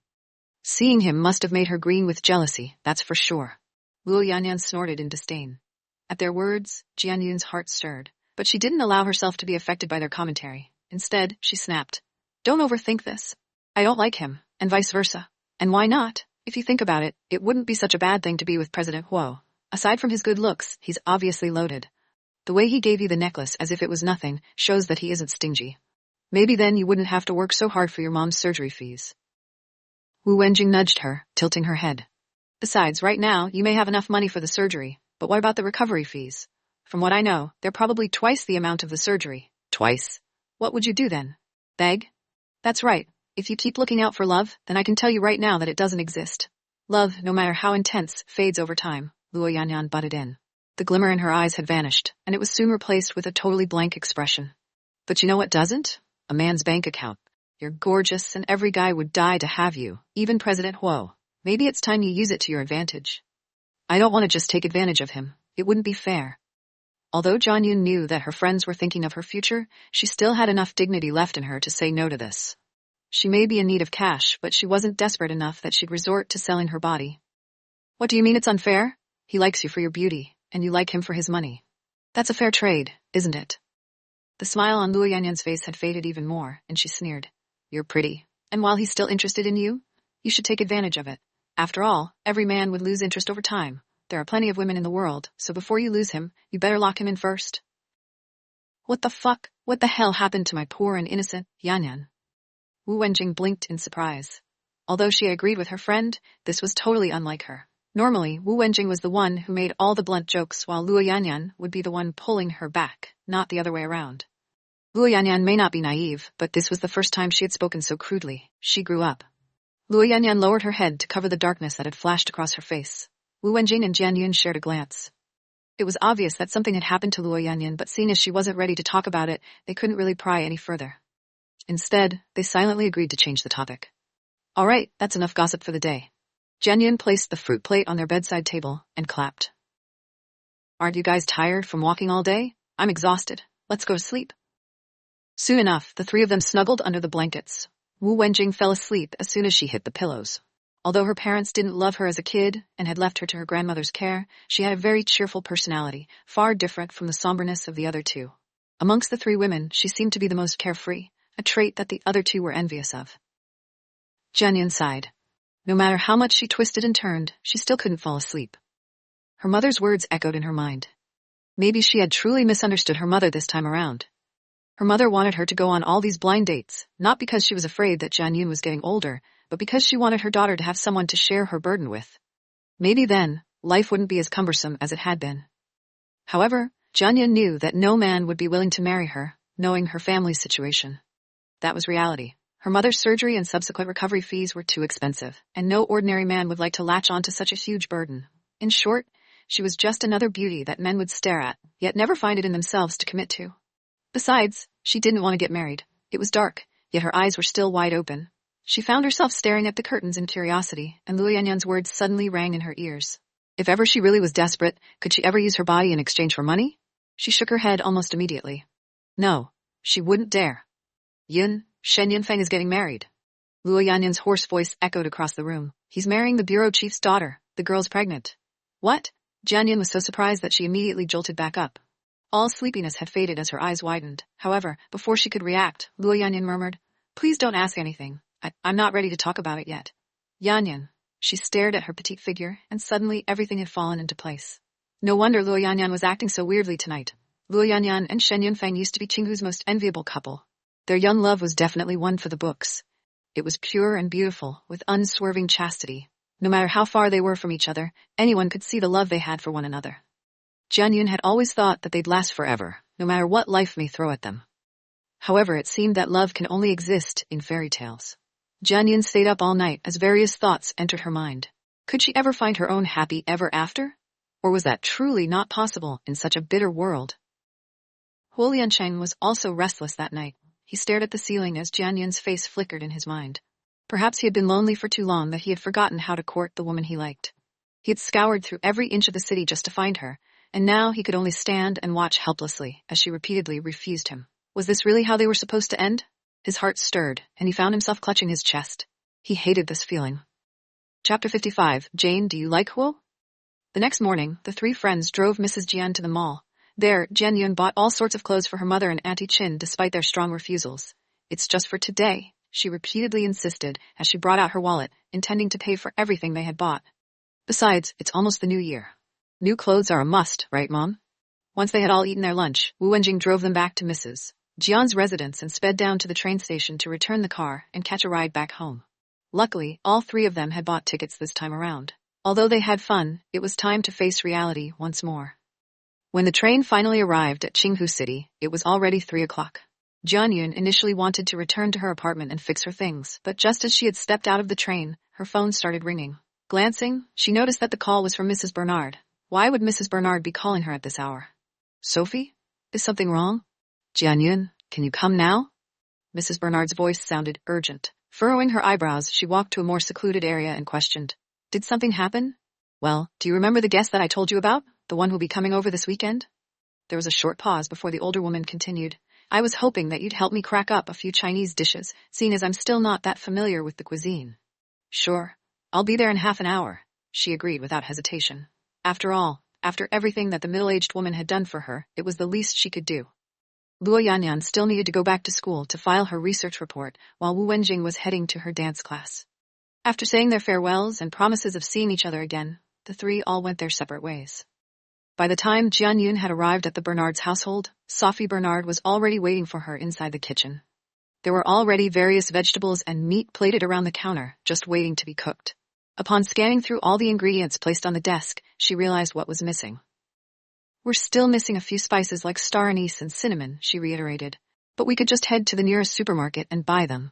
Seeing him must have made her green with jealousy, that's for sure. Luo Yanyan snorted in disdain. At their words, Jian Yun's heart stirred, but she didn't allow herself to be affected by their commentary. Instead, she snapped. Don't overthink this. I don't like him, and vice versa. And why not? If you think about it, it wouldn't be such a bad thing to be with President Huo. Aside from his good looks, he's obviously loaded. The way he gave you the necklace as if it was nothing shows that he isn't stingy. Maybe then you wouldn't have to work so hard for your mom's surgery fees. Wu Wenjing nudged her, tilting her head. Besides, right now, you may have enough money for the surgery, but what about the recovery fees? From what I know, they're probably twice the amount of the surgery. Twice? What would you do then? Beg? That's right. If you keep looking out for love, then I can tell you right now that it doesn't exist. Love, no matter how intense, fades over time, Luo Yanyan butted in. The glimmer in her eyes had vanished, and it was soon replaced with a totally blank expression. But you know what doesn't? A man's bank account. You're gorgeous, and every guy would die to have you, even President Huo. Maybe it's time you use it to your advantage. I don't want to just take advantage of him. It wouldn't be fair. Although Jian Yun knew that her friends were thinking of her future, she still had enough dignity left in her to say no to this. She may be in need of cash, but she wasn't desperate enough that she'd resort to selling her body. What do you mean it's unfair? He likes you for your beauty, and you like him for his money. That's a fair trade, isn't it? The smile on Luo Yanyan's face had faded even more, and she sneered. You're pretty, and while he's still interested in you, you should take advantage of it. After all, every man would lose interest over time. There are plenty of women in the world, so before you lose him, you better lock him in first. What the hell happened to my poor and innocent Yanyan? Wu Wenjing blinked in surprise. Although she agreed with her friend, this was totally unlike her. Normally, Wu Wenjing was the one who made all the blunt jokes while Luo Yanyan would be the one pulling her back, not the other way around. Luo Yanyan may not be naive, but this was the first time she had spoken so crudely. She grew up. Luo Yanyan lowered her head to cover the darkness that had flashed across her face. Wu Wenjing and Jian Yun shared a glance. It was obvious that something had happened to Luo Yanyan, but seeing as she wasn't ready to talk about it, they couldn't really pry any further. Instead, they silently agreed to change the topic. All right, that's enough gossip for the day. Jian Yun placed the fruit plate on their bedside table and clapped. Aren't you guys tired from walking all day? I'm exhausted. Let's go to sleep. Soon enough, the three of them snuggled under the blankets. Wu Wenjing fell asleep as soon as she hit the pillows. Although her parents didn't love her as a kid and had left her to her grandmother's care, she had a very cheerful personality, far different from the somberness of the other two. Amongst the three women, she seemed to be the most carefree, a trait that the other two were envious of. Jian Yun sighed. No matter how much she twisted and turned, she still couldn't fall asleep. Her mother's words echoed in her mind. Maybe she had truly misunderstood her mother this time around. Her mother wanted her to go on all these blind dates, not because she was afraid that Jian Yun was getting older, but because she wanted her daughter to have someone to share her burden with. Maybe then, life wouldn't be as cumbersome as it had been. However, Jian Yun knew that no man would be willing to marry her, knowing her family's situation. That was reality. Her mother's surgery and subsequent recovery fees were too expensive, and no ordinary man would like to latch onto such a huge burden. In short, she was just another beauty that men would stare at, yet never find it in themselves to commit to. Besides, she didn't want to get married. It was dark, yet her eyes were still wide open. She found herself staring at the curtains in curiosity, and Luo Yanyan's words suddenly rang in her ears. If ever she really was desperate, could she ever use her body in exchange for money? She shook her head almost immediately. No, she wouldn't dare. Yun, Shen Yunfeng is getting married. Luo Yanyan's hoarse voice echoed across the room. He's marrying the bureau chief's daughter. The girl's pregnant. What? Jian Yun was so surprised that she immediately jolted back up. All sleepiness had faded as her eyes widened. However, before she could react, Luo Yanyan murmured, Please don't ask anything. I'm not ready to talk about it yet. Yanyan. She stared at her petite figure, and suddenly everything had fallen into place. No wonder Luo Yanyan was acting so weirdly tonight. Luo Yanyan and Shen Yunfeng used to be Qinghu's most enviable couple. Their young love was definitely one for the books. It was pure and beautiful, with unswerving chastity. No matter how far they were from each other, anyone could see the love they had for one another. Jian Yun had always thought that they'd last forever, no matter what life may throw at them. However, it seemed that love can only exist in fairy tales. Jian Yun stayed up all night as various thoughts entered her mind. Could she ever find her own happy ever after? Or was that truly not possible in such a bitter world? Huo Liancheng was also restless that night. He stared at the ceiling as Jian Yun's face flickered in his mind. Perhaps he had been lonely for too long that he had forgotten how to court the woman he liked. He had scoured through every inch of the city just to find her, and now he could only stand and watch helplessly as she repeatedly refused him. Was this really how they were supposed to end? His heart stirred, and he found himself clutching his chest. He hated this feeling. Chapter 55. Jane, do you like Huo? The next morning, the three friends drove Mrs. Jian to the mall. There, Jian Yun bought all sorts of clothes for her mother and Auntie Chin despite their strong refusals. It's just for today, she repeatedly insisted as she brought out her wallet, intending to pay for everything they had bought. Besides, it's almost the new year. New clothes are a must, right, Mom? Once they had all eaten their lunch, Wu Wenjing drove them back to Mrs. Jian's residence and sped down to the train station to return the car and catch a ride back home. Luckily, all three of them had bought tickets this time around. Although they had fun, it was time to face reality once more. When the train finally arrived at Qinghu City, it was already 3 o'clock. Jian Yun initially wanted to return to her apartment and fix her things, but just as she had stepped out of the train, her phone started ringing. Glancing, she noticed that the call was from Mrs. Bernard. Why would Mrs. Bernard be calling her at this hour? Sophie? Is something wrong? Jian Yun, can you come now? Mrs. Bernard's voice sounded urgent. Furrowing her eyebrows, she walked to a more secluded area and questioned. Did something happen? Well, do you remember the guest that I told you about? The one who'll be coming over this weekend? There was a short pause before the older woman continued. I was hoping that you'd help me crack up a few Chinese dishes, seeing as I'm still not that familiar with the cuisine. Sure. I'll be there in half an hour, she agreed without hesitation. After all, after everything that the middle-aged woman had done for her, it was the least she could do. Luo Yanyan still needed to go back to school to file her research report, while Wu Wenjing was heading to her dance class. After saying their farewells and promises of seeing each other again, the three all went their separate ways. By the time Jian Yun had arrived at the Bernard's household, Sophie Bernard was already waiting for her inside the kitchen. There were already various vegetables and meat plated around the counter, just waiting to be cooked. Upon scanning through all the ingredients placed on the desk, she realized what was missing. We're still missing a few spices like star anise and cinnamon, she reiterated. But we could just head to the nearest supermarket and buy them.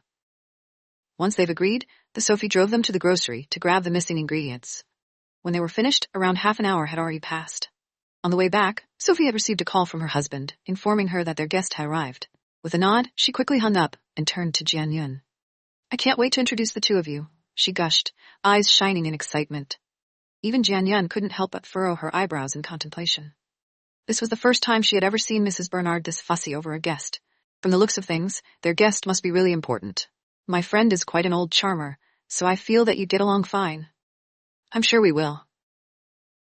Once they've agreed, the Sophie drove them to the grocery to grab the missing ingredients. When they were finished, around half an hour had already passed. On the way back, Sophie had received a call from her husband, informing her that their guest had arrived. With a nod, she quickly hung up and turned to Jian Yun. I can't wait to introduce the two of you, she gushed, eyes shining in excitement. Even Jian Yun couldn't help but furrow her eyebrows in contemplation. This was the first time she had ever seen Mrs. Bernard this fussy over a guest. From the looks of things, their guest must be really important. My friend is quite an old charmer, so I feel that you'd get along fine. I'm sure we will.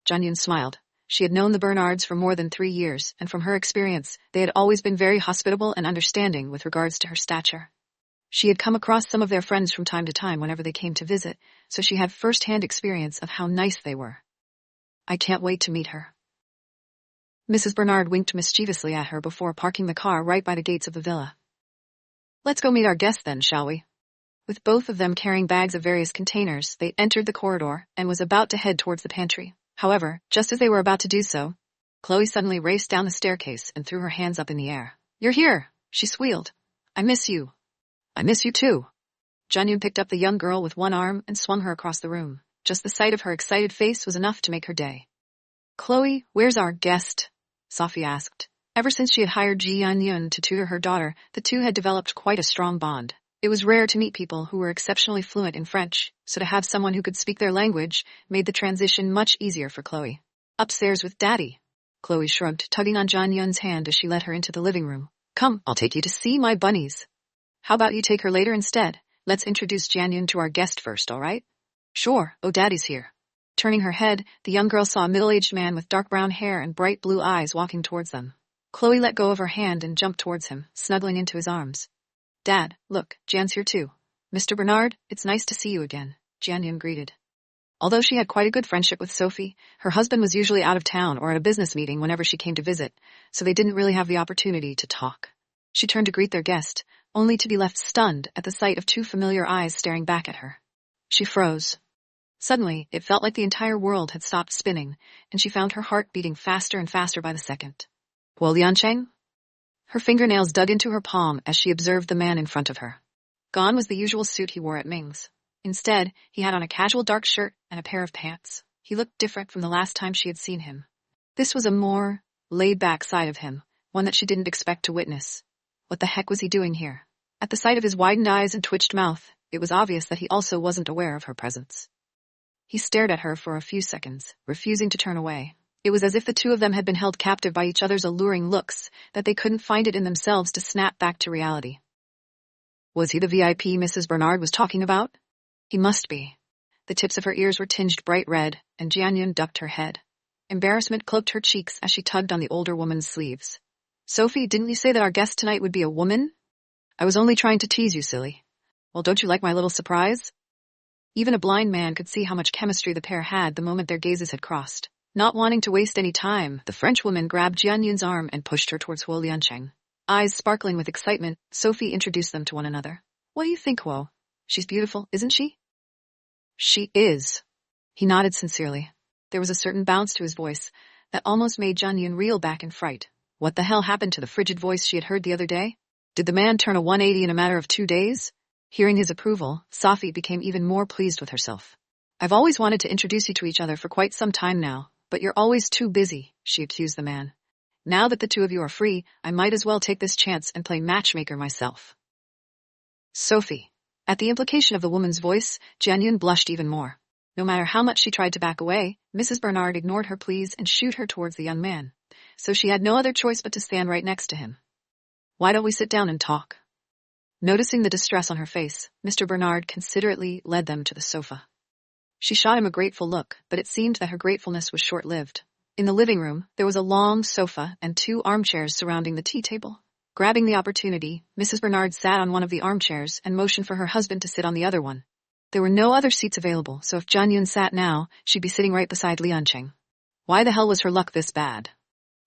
Jian Yun smiled. She had known the Bernards for more than 3 years, and from her experience, they had always been very hospitable and understanding with regards to her stature. She had come across some of their friends from time to time whenever they came to visit, so she had first-hand experience of how nice they were. I can't wait to meet her. Mrs. Bernard winked mischievously at her before parking the car right by the gates of the villa. Let's go meet our guests then, shall we? With both of them carrying bags of various containers, they entered the corridor and was about to head towards the pantry. However, just as they were about to do so, Chloe suddenly raced down the staircase and threw her hands up in the air. You're here, she squealed. I miss you. I miss you too. Jian Yun picked up the young girl with one arm and swung her across the room. Just the sight of her excited face was enough to make her day. Chloe, where's our guest? Sophie asked. Ever since she had hired Jian Yun to tutor her daughter, the two had developed quite a strong bond. It was rare to meet people who were exceptionally fluent in French, so to have someone who could speak their language made the transition much easier for Chloe. Upstairs with Daddy. Chloe shrugged, tugging on Jian Yun's hand as she led her into the living room. Come, I'll take you to see my bunnies. How about you take her later instead? Let's introduce Jian Yun to our guest first, all right? Sure, oh Daddy's here. Turning her head, the young girl saw a middle-aged man with dark brown hair and bright blue eyes walking towards them. Chloe let go of her hand and jumped towards him, snuggling into his arms. Dad, look, Jan's here too. Mr. Bernard, it's nice to see you again, Jian Yun greeted. Although she had quite a good friendship with Sophie, her husband was usually out of town or at a business meeting whenever she came to visit, so they didn't really have the opportunity to talk. She turned to greet their guest, only to be left stunned at the sight of two familiar eyes staring back at her. She froze. Suddenly, it felt like the entire world had stopped spinning, and she found her heart beating faster and faster by the second. Huo Liancheng? Her fingernails dug into her palm as she observed the man in front of her. Gone was the usual suit he wore at Ming's. Instead, he had on a casual dark shirt and a pair of pants. He looked different from the last time she had seen him. This was a more laid-back side of him, one that she didn't expect to witness. What the heck was he doing here? At the sight of his widened eyes and twitched mouth, it was obvious that he also wasn't aware of her presence. He stared at her for a few seconds, refusing to turn away. It was as if the two of them had been held captive by each other's alluring looks, that they couldn't find it in themselves to snap back to reality. Was he the VIP Mrs. Bernard was talking about? He must be. The tips of her ears were tinged bright red, and Jian Yun ducked her head. Embarrassment cloaked her cheeks as she tugged on the older woman's sleeves. Sophie, didn't you say that our guest tonight would be a woman? I was only trying to tease you, silly. Well, don't you like my little surprise? Even a blind man could see how much chemistry the pair had the moment their gazes had crossed. Not wanting to waste any time, the Frenchwoman grabbed Jian Yun's arm and pushed her towards Huo Liancheng. Eyes sparkling with excitement, Sophie introduced them to one another. What do you think, Huo? She's beautiful, isn't she? She is. He nodded sincerely. There was a certain bounce to his voice that almost made Jian Yun reel back in fright. What the hell happened to the frigid voice she had heard the other day? Did the man turn a 180 in a matter of 2 days? Hearing his approval, Sophie became even more pleased with herself. I've always wanted to introduce you to each other for quite some time now, but you're always too busy, she accused the man. Now that the two of you are free, I might as well take this chance and play matchmaker myself. Sophie. At the implication of the woman's voice, Jian Yun blushed even more. No matter how much she tried to back away, Mrs. Bernard ignored her pleas and shooed her towards the young man. So she had no other choice but to stand right next to him. Why don't we sit down and talk? Noticing the distress on her face, Mr. Bernard considerately led them to the sofa. She shot him a grateful look, but it seemed that her gratefulness was short-lived. In the living room, there was a long sofa and 2 armchairs surrounding the tea table. Grabbing the opportunity, Mrs. Bernard sat on one of the armchairs and motioned for her husband to sit on the other one. There were no other seats available, so if Jian Yun sat now, she'd be sitting right beside Liancheng. Why the hell was her luck this bad?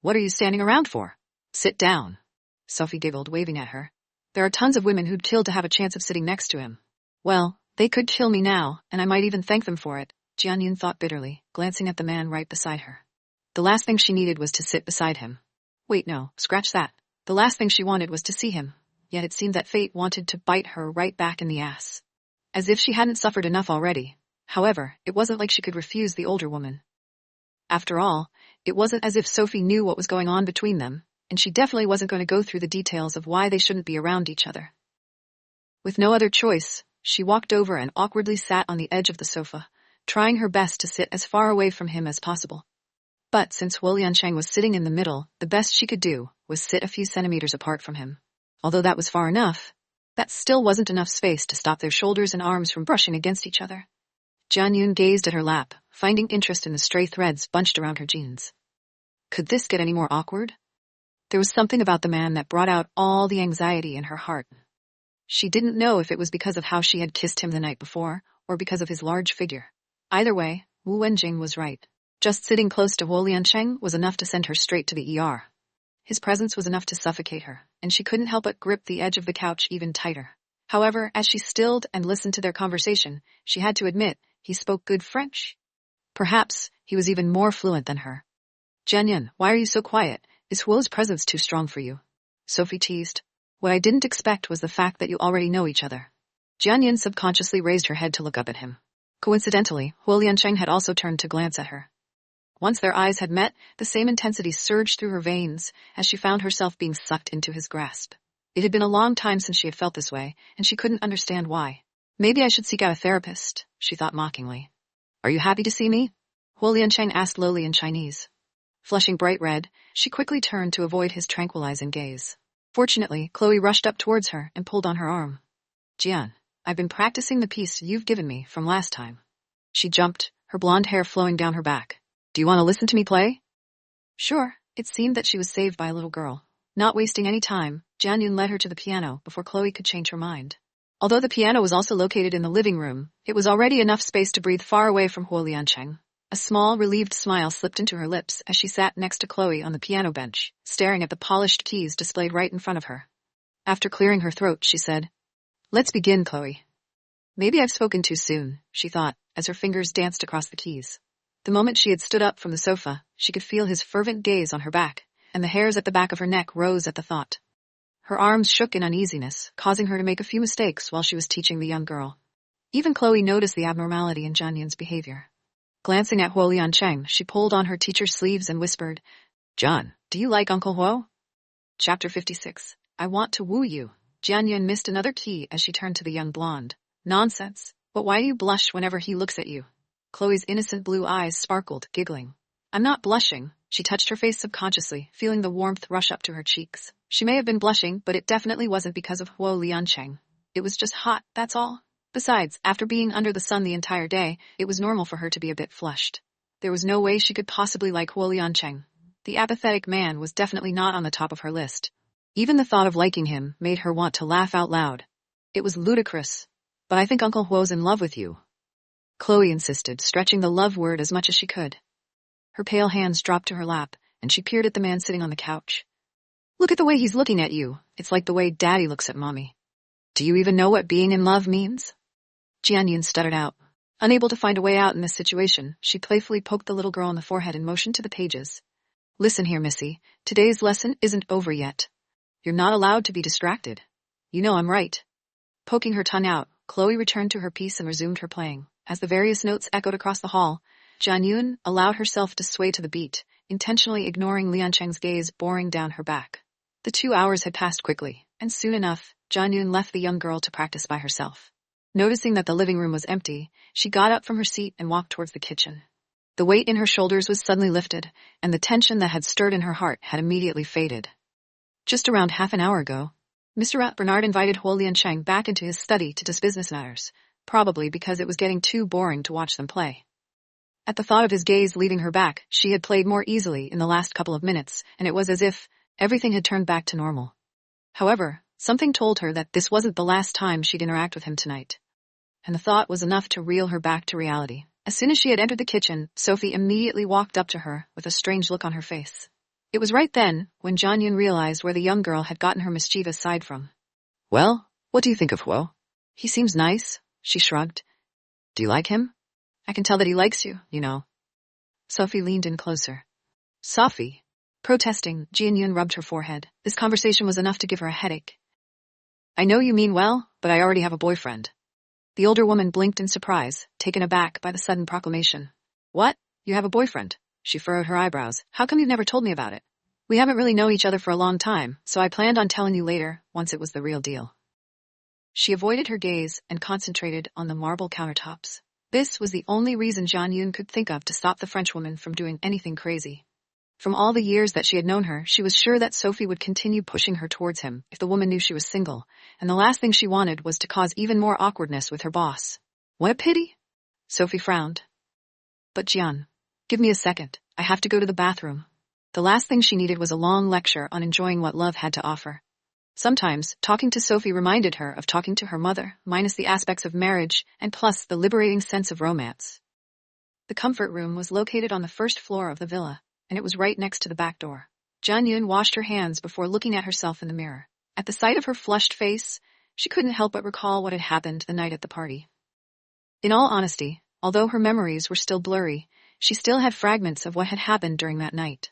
What are you standing around for? Sit down. Sophie giggled, waving at her. There are tons of women who'd kill to have a chance of sitting next to him. Well, They could kill me now, and I might even thank them for it, Jianyun thought bitterly, glancing at the man right beside her. The last thing she needed was to sit beside him. Wait, no, scratch that. The last thing she wanted was to see him, yet it seemed that fate wanted to bite her right back in the ass. As if she hadn't suffered enough already. However, it wasn't like she could refuse the older woman. After all, it wasn't as if Sophie knew what was going on between them, and she definitely wasn't going to go through the details of why they shouldn't be around each other. With no other choice, she walked over and awkwardly sat on the edge of the sofa, trying her best to sit as far away from him as possible. But since Huo Liancheng was sitting in the middle, the best she could do was sit a few centimeters apart from him. Although that was far enough, that still wasn't enough space to stop their shoulders and arms from brushing against each other. Jianyun gazed at her lap, finding interest in the stray threads bunched around her jeans. Could this get any more awkward? There was something about the man that brought out all the anxiety in her heart. She didn't know if it was because of how she had kissed him the night before, or because of his large figure. Either way, Wu Wenjing was right. Just sitting close to Huo Liancheng was enough to send her straight to the ER. His presence was enough to suffocate her, and she couldn't help but grip the edge of the couch even tighter. However, as she stilled and listened to their conversation, she had to admit he spoke good French. Perhaps he was even more fluent than her. Jianyun, why are you so quiet? Is Huo's presence too strong for you? Sophie teased. What I didn't expect was the fact that you already know each other. Jianyun subconsciously raised her head to look up at him. Coincidentally, Huo Liancheng had also turned to glance at her. Once their eyes had met, the same intensity surged through her veins as she found herself being sucked into his grasp. It had been a long time since she had felt this way, and she couldn't understand why. Maybe I should seek out a therapist, she thought mockingly. Are you happy to see me? Huo Liancheng asked lowly in Chinese. Flushing bright red, she quickly turned to avoid his tranquilizing gaze. Fortunately, Chloe rushed up towards her and pulled on her arm. Jian, I've been practicing the piece you've given me from last time. She jumped, her blonde hair flowing down her back. Do you want to listen to me play? Sure. It seemed that she was saved by a little girl. Not wasting any time, Jianyun led her to the piano before Chloe could change her mind. Although the piano was also located in the living room, it was already enough space to breathe far away from Huo Liancheng. A small, relieved smile slipped into her lips as she sat next to Chloe on the piano bench, staring at the polished keys displayed right in front of her. After clearing her throat, she said, Let's begin, Chloe. Maybe I've spoken too soon, she thought, as her fingers danced across the keys. The moment she had stood up from the sofa, she could feel his fervent gaze on her back, and the hairs at the back of her neck rose at the thought. Her arms shook in uneasiness, causing her to make a few mistakes while she was teaching the young girl. Even Chloe noticed the abnormality in Jianyun's behavior. Glancing at Huo Liancheng, she pulled on her teacher's sleeves and whispered, John, do you like Uncle Huo? Chapter 56. I want to woo you. Jianyun missed another key as she turned to the young blonde. Nonsense. But why do you blush whenever he looks at you? Chloe's innocent blue eyes sparkled, giggling. I'm not blushing. She touched her face subconsciously, feeling the warmth rush up to her cheeks. She may have been blushing, but it definitely wasn't because of Huo Liancheng. It was just hot, that's all. Besides, after being under the sun the entire day, it was normal for her to be a bit flushed. There was no way she could possibly like Huo Liancheng. The apathetic man was definitely not on the top of her list. Even the thought of liking him made her want to laugh out loud. It was ludicrous. But I think Uncle Huo's in love with you. Chloe insisted, stretching the love word as much as she could. Her pale hands dropped to her lap, and she peered at the man sitting on the couch. Look at the way he's looking at you. It's like the way Daddy looks at Mommy. Do you even know what being in love means? Jianyun stuttered out. Unable to find a way out in this situation, she playfully poked the little girl on the forehead and motioned to the pages. Listen here, Missy. Today's lesson isn't over yet. You're not allowed to be distracted. You know I'm right. Poking her tongue out, Chloe returned to her piece and resumed her playing. As the various notes echoed across the hall, Jianyun allowed herself to sway to the beat, intentionally ignoring Liancheng's gaze boring down her back. The 2 hours had passed quickly, and soon enough, Jianyun left the young girl to practice by herself. Noticing that the living room was empty, she got up from her seat and walked towards the kitchen. The weight in her shoulders was suddenly lifted, and the tension that had stirred in her heart had immediately faded. Just around half an hour ago, Mr. Bernard invited Huo Liancheng back into his study to discuss business matters, probably because it was getting too boring to watch them play. At the thought of his gaze leaving her back, she had played more easily in the last couple of minutes, and it was as if everything had turned back to normal. However, something told her that this wasn't the last time she'd interact with him tonight. And the thought was enough to reel her back to reality. As soon as she had entered the kitchen, Sophie immediately walked up to her with a strange look on her face. It was right then when Jianyun realized where the young girl had gotten her mischievous side from. Well, what do you think of Huo? He seems nice. She shrugged. Do you like him? I can tell that he likes you, you know. Sophie leaned in closer. Sophie. Protesting, Jianyun rubbed her forehead. This conversation was enough to give her a headache. I know you mean well, but I already have a boyfriend. The older woman blinked in surprise, taken aback by the sudden proclamation. What? You have a boyfriend? She furrowed her eyebrows. How come you've never told me about it? We haven't really known each other for a long time, so I planned on telling you later, once it was the real deal. She avoided her gaze and concentrated on the marble countertops. This was the only reason Jianyun could think of to stop the Frenchwoman from doing anything crazy. From all the years that she had known her, she was sure that Sophie would continue pushing her towards him if the woman knew she was single, and the last thing she wanted was to cause even more awkwardness with her boss. What a pity! Sophie frowned. But Jian, give me a second. I have to go to the bathroom. The last thing she needed was a long lecture on enjoying what love had to offer. Sometimes, talking to Sophie reminded her of talking to her mother, minus the aspects of marriage, and plus the liberating sense of romance. The comfort room was located on the first floor of the villa, and it was right next to the back door. Jianyun washed her hands before looking at herself in the mirror. At the sight of her flushed face, she couldn't help but recall what had happened the night at the party. In all honesty, although her memories were still blurry, she still had fragments of what had happened during that night.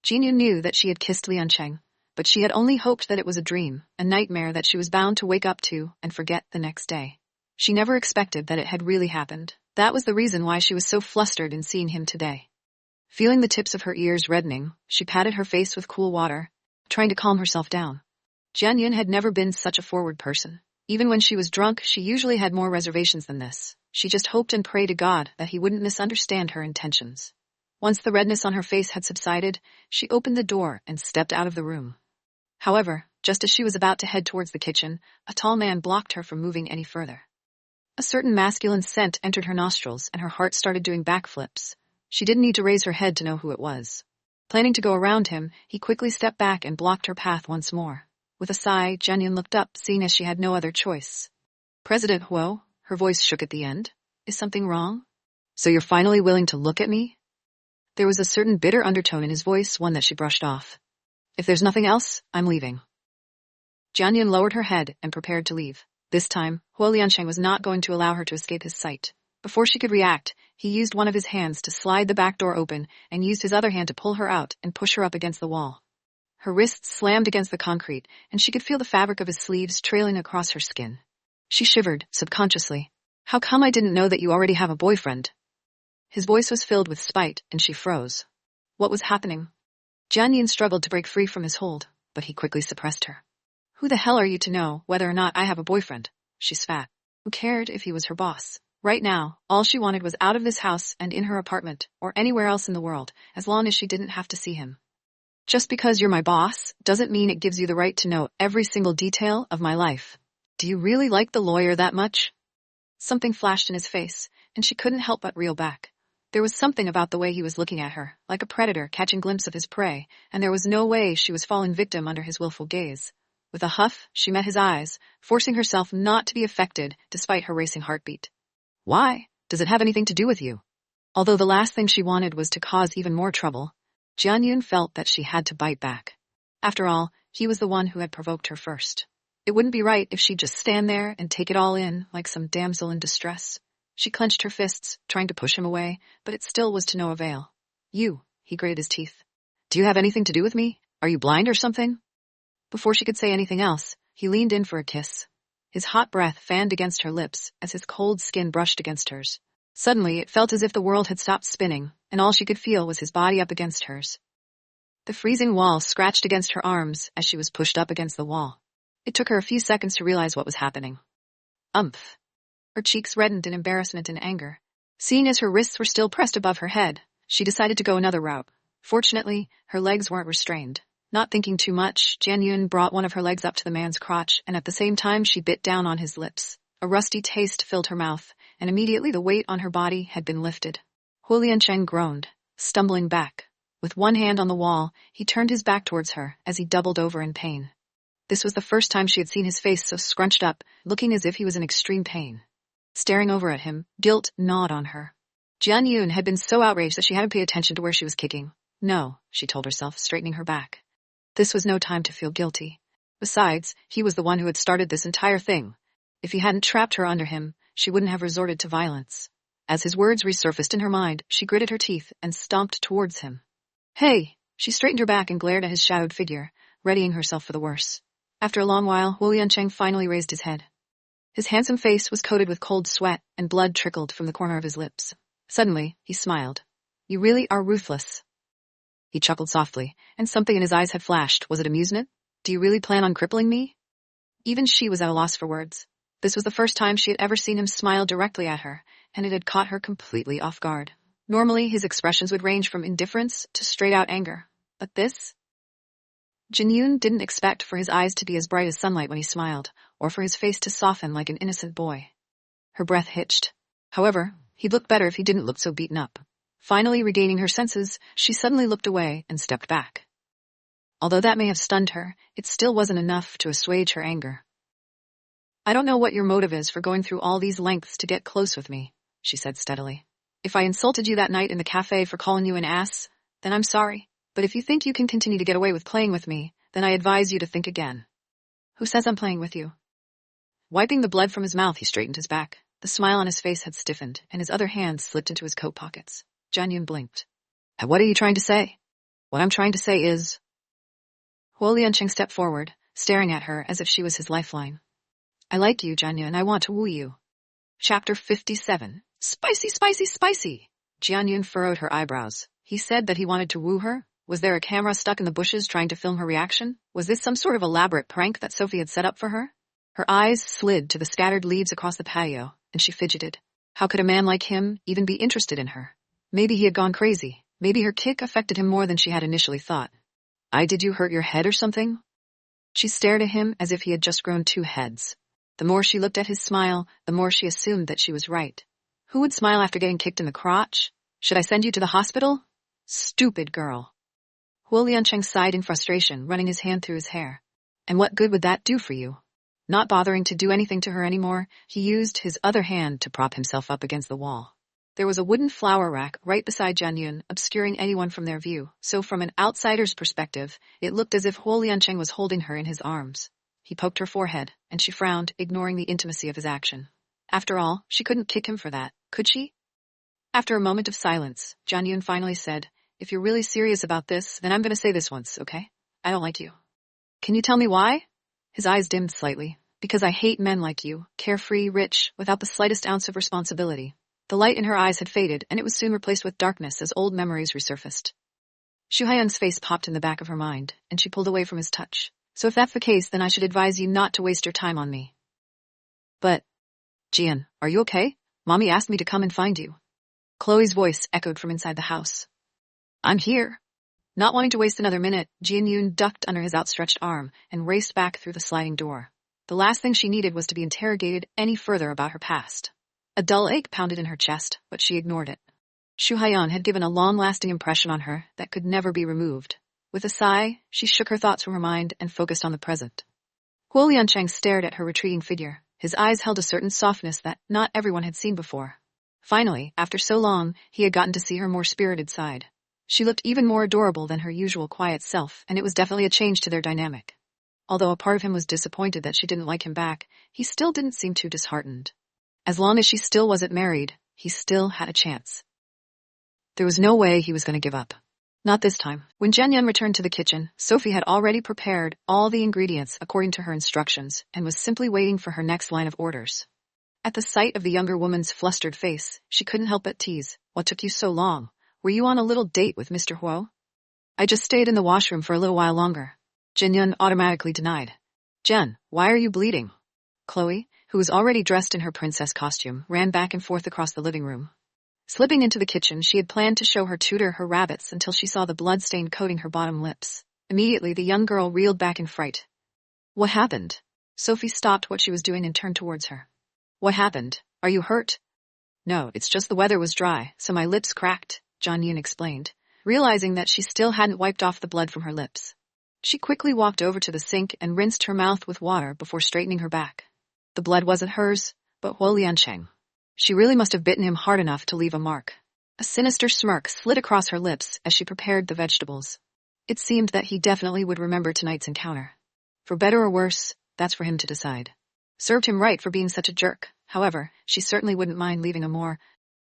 Jianyun knew that she had kissed Liancheng, but she had only hoped that it was a dream, a nightmare that she was bound to wake up to and forget the next day. She never expected that it had really happened. That was the reason why she was so flustered in seeing him today. Feeling the tips of her ears reddening, she patted her face with cool water, trying to calm herself down. Jianyun had never been such a forward person. Even when she was drunk, she usually had more reservations than this. She just hoped and prayed to God that he wouldn't misunderstand her intentions. Once the redness on her face had subsided, she opened the door and stepped out of the room. However, just as she was about to head towards the kitchen, a tall man blocked her from moving any further. A certain masculine scent entered her nostrils and her heart started doing backflips. She didn't need to raise her head to know who it was. Planning to go around him, he quickly stepped back and blocked her path once more. With a sigh, Jianyun looked up, seeing as she had no other choice. President Huo, her voice shook at the end. Is something wrong? So you're finally willing to look at me? There was a certain bitter undertone in his voice, one that she brushed off. If there's nothing else, I'm leaving. Jianyun lowered her head and prepared to leave. This time, Huo Liancheng was not going to allow her to escape his sight. Before she could react, he used one of his hands to slide the back door open and used his other hand to pull her out and push her up against the wall. Her wrists slammed against the concrete, and she could feel the fabric of his sleeves trailing across her skin. She shivered, subconsciously. How come I didn't know that you already have a boyfriend? His voice was filled with spite, and she froze. What was happening? Jianyun struggled to break free from his hold, but he quickly suppressed her. Who the hell are you to know whether or not I have a boyfriend? She spat. Who cared if he was her boss? Right now, all she wanted was out of this house and in her apartment, or anywhere else in the world, as long as she didn't have to see him. Just because you're my boss doesn't mean it gives you the right to know every single detail of my life. Do you really like the lawyer that much? Something flashed in his face, and she couldn't help but reel back. There was something about the way he was looking at her, like a predator catching a glimpse of his prey, and there was no way she was falling victim under his willful gaze. With a huff, she met his eyes, forcing herself not to be affected despite her racing heartbeat. Why? Does it have anything to do with you? Although the last thing she wanted was to cause even more trouble, Jianyun felt that she had to bite back. After all, he was the one who had provoked her first. It wouldn't be right if she'd just stand there and take it all in like some damsel in distress. She clenched her fists, trying to push him away, but it still was to no avail. You, he gritted his teeth. Do you have anything to do with me? Are you blind or something? Before she could say anything else, he leaned in for a kiss. His hot breath fanned against her lips as his cold skin brushed against hers. Suddenly, it felt as if the world had stopped spinning, and all she could feel was his body up against hers. The freezing wall scratched against her arms as she was pushed up against the wall. It took her a few seconds to realize what was happening. Umph. Her cheeks reddened in embarrassment and anger. Seeing as her wrists were still pressed above her head, she decided to go another route. Fortunately, her legs weren't restrained. Not thinking too much, Jianyun brought one of her legs up to the man's crotch, and at the same time she bit down on his lips. A rusty taste filled her mouth, and immediately the weight on her body had been lifted. Huo Liancheng groaned, stumbling back. With one hand on the wall, he turned his back towards her as he doubled over in pain. This was the first time she had seen his face so scrunched up, looking as if he was in extreme pain. Staring over at him, guilt gnawed on her. Jianyun had been so outraged that she hadn't paid attention to where she was kicking. No, she told herself, straightening her back. This was no time to feel guilty. Besides, he was the one who had started this entire thing. If he hadn't trapped her under him, she wouldn't have resorted to violence. As his words resurfaced in her mind, she gritted her teeth and stomped towards him. Hey! She straightened her back and glared at his shadowed figure, readying herself for the worst. After a long while, Wu Liancheng finally raised his head. His handsome face was coated with cold sweat, and blood trickled from the corner of his lips. Suddenly, he smiled. You really are ruthless. He chuckled softly, and something in his eyes had flashed. Was it amusement? Do you really plan on crippling me? Even she was at a loss for words. This was the first time she had ever seen him smile directly at her, and it had caught her completely off guard. Normally, his expressions would range from indifference to straight-out anger. But this? Jinyun didn't expect for his eyes to be as bright as sunlight when he smiled, or for his face to soften like an innocent boy. Her breath hitched. However, he'd look better if he didn't look so beaten up. Finally regaining her senses, she suddenly looked away and stepped back. Although that may have stunned her, it still wasn't enough to assuage her anger. I don't know what your motive is for going through all these lengths to get close with me, she said steadily. If I insulted you that night in the cafe for calling you an ass, then I'm sorry. But if you think you can continue to get away with playing with me, then I advise you to think again. Who says I'm playing with you? Wiping the blood from his mouth, he straightened his back. The smile on his face had stiffened, and his other hand slipped into his coat pockets. Jianyun blinked. What are you trying to say? What I'm trying to say is... Huo Liancheng stepped forward, staring at her as if she was his lifeline. I like you, Jianyun, and I want to woo you. Chapter 57. Spicy, spicy, spicy! Jianyun furrowed her eyebrows. He said that he wanted to woo her? Was there a camera stuck in the bushes trying to film her reaction? Was this some sort of elaborate prank that Sophie had set up for her? Her eyes slid to the scattered leaves across the patio, and she fidgeted. How could a man like him even be interested in her? Maybe he had gone crazy. Maybe her kick affected him more than she had initially thought. Did you hurt your head or something? She stared at him as if he had just grown 2 heads. The more she looked at his smile, the more she assumed that she was right. Who would smile after getting kicked in the crotch? Should I send you to the hospital? Stupid girl. Huo Liancheng sighed in frustration, running his hand through his hair. And what good would that do for you? Not bothering to do anything to her anymore, he used his other hand to prop himself up against the wall. There was a wooden flower rack right beside Jianyun, obscuring anyone from their view, so from an outsider's perspective, it looked as if Huo Liancheng was holding her in his arms. He poked her forehead, and she frowned, ignoring the intimacy of his action. After all, she couldn't kick him for that, could she? After a moment of silence, Jianyun finally said, If you're really serious about this, then I'm going to say this once, okay? I don't like you. Can you tell me why? His eyes dimmed slightly. Because I hate men like you, carefree, rich, without the slightest ounce of responsibility. The light in her eyes had faded, and it was soon replaced with darkness as old memories resurfaced. Xu Haiyang's face popped in the back of her mind, and she pulled away from his touch. So if that's the case, then I should advise you not to waste your time on me. But, Jian, are you okay? Mommy asked me to come and find you. Chloe's voice echoed from inside the house. I'm here. Not wanting to waste another minute, Jianyun ducked under his outstretched arm and raced back through the sliding door. The last thing she needed was to be interrogated any further about her past. A dull ache pounded in her chest, but she ignored it. Xu Haiyang had given a long-lasting impression on her that could never be removed. With a sigh, she shook her thoughts from her mind and focused on the present. Huo Liancheng stared at her retreating figure. His eyes held a certain softness that not everyone had seen before. Finally, after so long, he had gotten to see her more spirited side. She looked even more adorable than her usual quiet self, and it was definitely a change to their dynamic. Although a part of him was disappointed that she didn't like him back, he still didn't seem too disheartened. As long as she still wasn't married, he still had a chance. There was no way he was going to give up. Not this time. When Jianyun returned to the kitchen, Sophie had already prepared all the ingredients according to her instructions and was simply waiting for her next line of orders. At the sight of the younger woman's flustered face, she couldn't help but tease. What took you so long? Were you on a little date with Mr. Huo? I just stayed in the washroom for a little while longer. Jianyun automatically denied. Jen, why are you bleeding? Chloe, who was already dressed in her princess costume, ran back and forth across the living room. Slipping into the kitchen, she had planned to show her tutor her rabbits until she saw the blood stain coating her bottom lips. Immediately, the young girl reeled back in fright. What happened? Sophie stopped what she was doing and turned towards her. What happened? Are you hurt? No, it's just the weather was dry, so my lips cracked, Jianyun explained, realizing that she still hadn't wiped off the blood from her lips. She quickly walked over to the sink and rinsed her mouth with water before straightening her back. The blood wasn't hers, but Huo Liancheng. She really must have bitten him hard enough to leave a mark. A sinister smirk slid across her lips as she prepared the vegetables. It seemed that he definitely would remember tonight's encounter. For better or worse, that's for him to decide. Served him right for being such a jerk. However, she certainly wouldn't mind leaving a more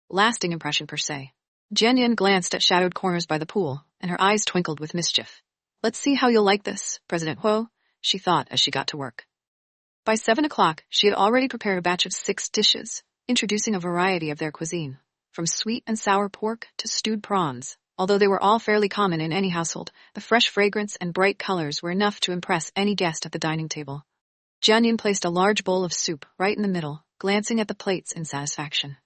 lasting impression per se. Jianyun glanced at shadowed corners by the pool, and her eyes twinkled with mischief. Let's see how you'll like this, President Huo, she thought as she got to work. By 7 o'clock, she had already prepared a batch of 6 dishes, introducing a variety of their cuisine, from sweet and sour pork to stewed prawns. Although they were all fairly common in any household, the fresh fragrance and bright colors were enough to impress any guest at the dining table. Jianyun placed a large bowl of soup right in the middle, glancing at the plates in satisfaction.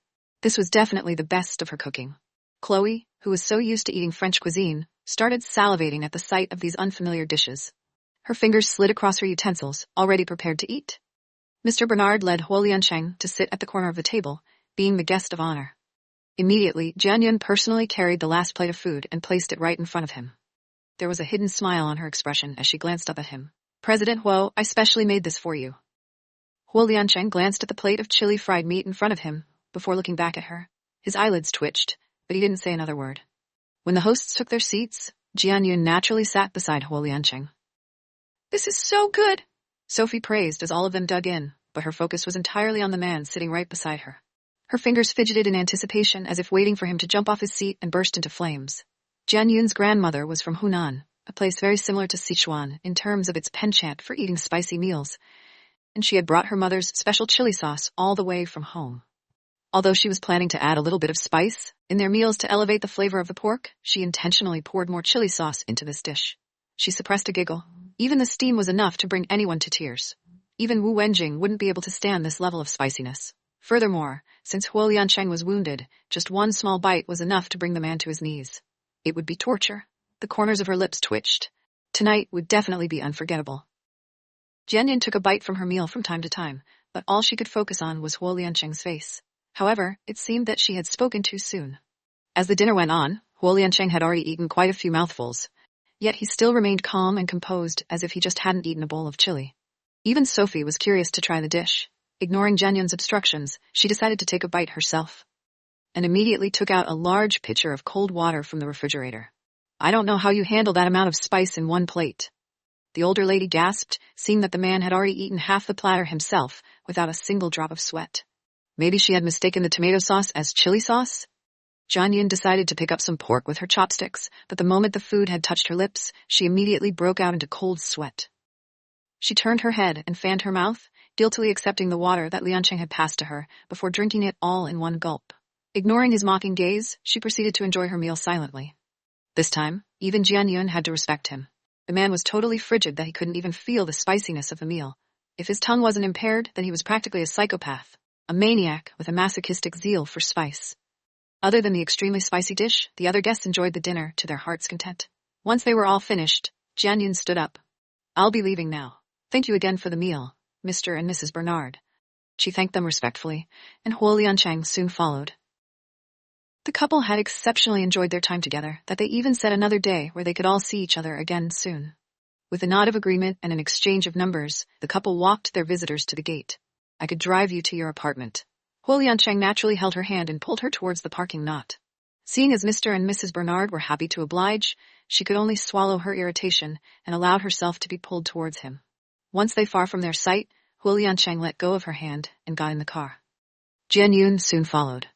This was definitely the best of her cooking. Chloe, who was so used to eating French cuisine, started salivating at the sight of these unfamiliar dishes. Her fingers slid across her utensils, already prepared to eat. Mr. Bernard led Huo Liancheng to sit at the corner of the table, being the guest of honor. Immediately, Jianyun personally carried the last plate of food and placed it right in front of him. There was a hidden smile on her expression as she glanced up at him. President Huo, I specially made this for you. Huo Liancheng glanced at the plate of chili fried meat in front of him, before looking back at her. His eyelids twitched, but he didn't say another word. When the hosts took their seats, Jianyun naturally sat beside Huo Liancheng. This is so good, Sophie praised as all of them dug in, but her focus was entirely on the man sitting right beside her. Her fingers fidgeted in anticipation as if waiting for him to jump off his seat and burst into flames. Jianyun's grandmother was from Hunan, a place very similar to Sichuan in terms of its penchant for eating spicy meals, and she had brought her mother's special chili sauce all the way from home. Although she was planning to add a little bit of spice in their meals to elevate the flavor of the pork, she intentionally poured more chili sauce into this dish. She suppressed a giggle. Even the steam was enough to bring anyone to tears. Even Wu Wenjing wouldn't be able to stand this level of spiciness. Furthermore, since Huo Liancheng was wounded, just one small bite was enough to bring the man to his knees. It would be torture. The corners of her lips twitched. Tonight would definitely be unforgettable. Jianyun took a bite from her meal from time to time, but all she could focus on was Huo Liancheng's face. However, it seemed that she had spoken too soon. As the dinner went on, Huo Liancheng had already eaten quite a few mouthfuls, yet he still remained calm and composed as if he just hadn't eaten a bowl of chili. Even Sophie was curious to try the dish. Ignoring Jianyun's obstructions, she decided to take a bite herself, and immediately took out a large pitcher of cold water from the refrigerator. I don't know how you handle that amount of spice in one plate. The older lady gasped, seeing that the man had already eaten half the platter himself without a single drop of sweat. Maybe she had mistaken the tomato sauce as chili sauce? Jianyun decided to pick up some pork with her chopsticks, but the moment the food had touched her lips, she immediately broke out into cold sweat. She turned her head and fanned her mouth, guiltily accepting the water that Liancheng had passed to her, before drinking it all in one gulp. Ignoring his mocking gaze, she proceeded to enjoy her meal silently. This time, even Jianyun had to respect him. The man was totally frigid that he couldn't even feel the spiciness of the meal. If his tongue wasn't impaired, then he was practically a psychopath, a maniac with a masochistic zeal for spice. Other than the extremely spicy dish, the other guests enjoyed the dinner to their heart's content. Once they were all finished, Jianyun stood up. I'll be leaving now. Thank you again for the meal, Mr. and Mrs. Bernard. She thanked them respectfully, and Huo Liancheng soon followed. The couple had exceptionally enjoyed their time together, that they even set another day where they could all see each other again soon. With a nod of agreement and an exchange of numbers, the couple walked their visitors to the gate. I could drive you to your apartment. Huo Liancheng naturally held her hand and pulled her towards the parking lot. Seeing as Mr. and Mrs. Bernard were happy to oblige, she could only swallow her irritation and allowed herself to be pulled towards him. Once they far from their sight, Huo Liancheng let go of her hand and got in the car. Jianyun soon followed.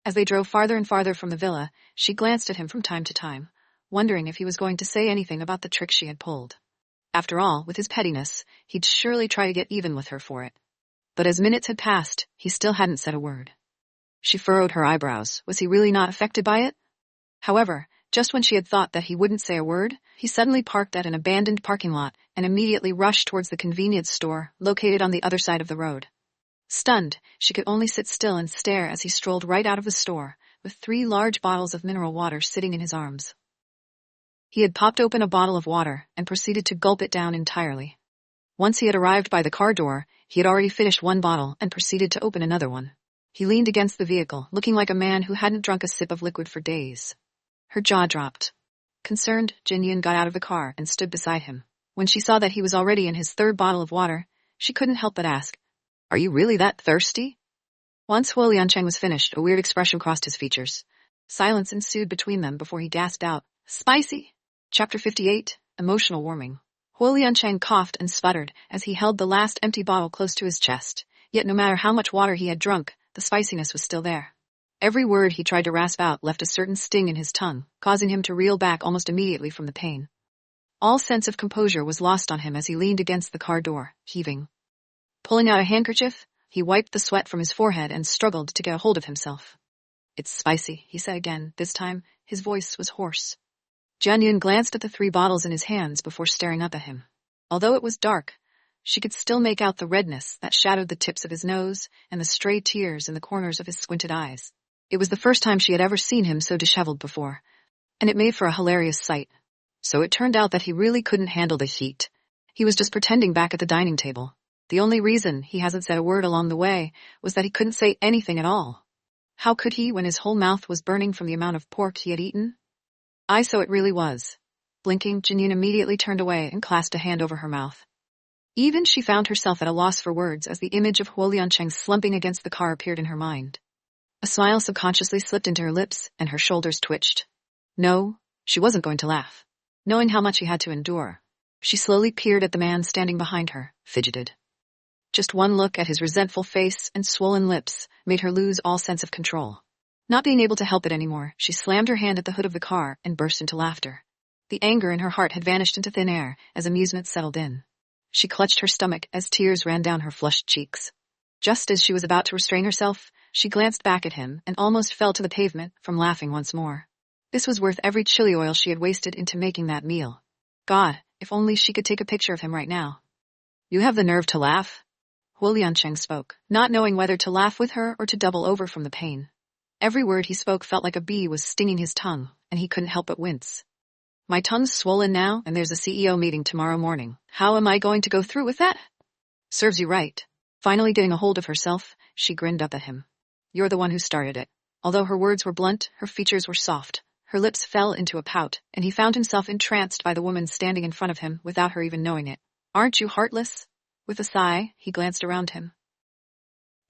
As they drove farther and farther from the villa, she glanced at him from time to time, wondering if he was going to say anything about the trick she had pulled. After all, with his pettiness, he'd surely try to get even with her for it. But as minutes had passed, he still hadn't said a word. She furrowed her eyebrows. Was he really not affected by it? However, just when she had thought that he wouldn't say a word, he suddenly parked at an abandoned parking lot and immediately rushed towards the convenience store located on the other side of the road. Stunned, she could only sit still and stare as he strolled right out of the store, with 3 large bottles of mineral water sitting in his arms. He had popped open a bottle of water and proceeded to gulp it down entirely. Once he had arrived by the car door, he had already finished 1 bottle and proceeded to open another one. He leaned against the vehicle, looking like a man who hadn't drunk a sip of liquid for days. Her jaw dropped. Concerned, Jianyun got out of the car and stood beside him. When she saw that he was already in his 3rd bottle of water, she couldn't help but ask, "Are you really that thirsty?" Once Huo Liancheng was finished, a weird expression crossed his features. Silence ensued between them before he gasped out, "Spicy!" Chapter 58, Emotional Warming. Huo Liancheng coughed and sputtered as he held the last empty bottle close to his chest, yet no matter how much water he had drunk, the spiciness was still there. Every word he tried to rasp out left a certain sting in his tongue, causing him to reel back almost immediately from the pain. All sense of composure was lost on him as he leaned against the car door, heaving. Pulling out a handkerchief, he wiped the sweat from his forehead and struggled to get a hold of himself. "It's spicy," he said again. This time, his voice was hoarse. Jian Yun glanced at the 3 bottles in his hands before staring up at him. Although it was dark, she could still make out the redness that shadowed the tips of his nose and the stray tears in the corners of his squinted eyes. It was the first time she had ever seen him so disheveled before, and it made for a hilarious sight. So it turned out that he really couldn't handle the heat. He was just pretending back at the dining table. The only reason he hasn't said a word along the way was that he couldn't say anything at all. How could he when his whole mouth was burning from the amount of pork he had eaten? So it really was. Blinking, Jian immediately turned away and clasped a hand over her mouth. Even she found herself at a loss for words as the image of Huo Liancheng slumping against the car appeared in her mind. A smile subconsciously slipped into her lips and her shoulders twitched. No, she wasn't going to laugh. Knowing how much he had to endure, she slowly peered at the man standing behind her, fidgeted. Just one look at his resentful face and swollen lips made her lose all sense of control. Not being able to help it anymore, she slammed her hand at the hood of the car and burst into laughter. The anger in her heart had vanished into thin air as amusement settled in. She clutched her stomach as tears ran down her flushed cheeks. Just as she was about to restrain herself, she glanced back at him and almost fell to the pavement from laughing once more. This was worth every chili oil she had wasted into making that meal. God, if only she could take a picture of him right now. "You have the nerve to laugh?" Huo Liancheng spoke, not knowing whether to laugh with her or to double over from the pain. Every word he spoke felt like a bee was stinging his tongue, and he couldn't help but wince. "My tongue's swollen now, and there's a CEO meeting tomorrow morning. How am I going to go through with that?" "Serves you right." Finally getting a hold of herself, she grinned up at him. "You're the one who started it." Although her words were blunt, her features were soft. Her lips fell into a pout, and he found himself entranced by the woman standing in front of him without her even knowing it. "Aren't you heartless?" With a sigh, he glanced around him.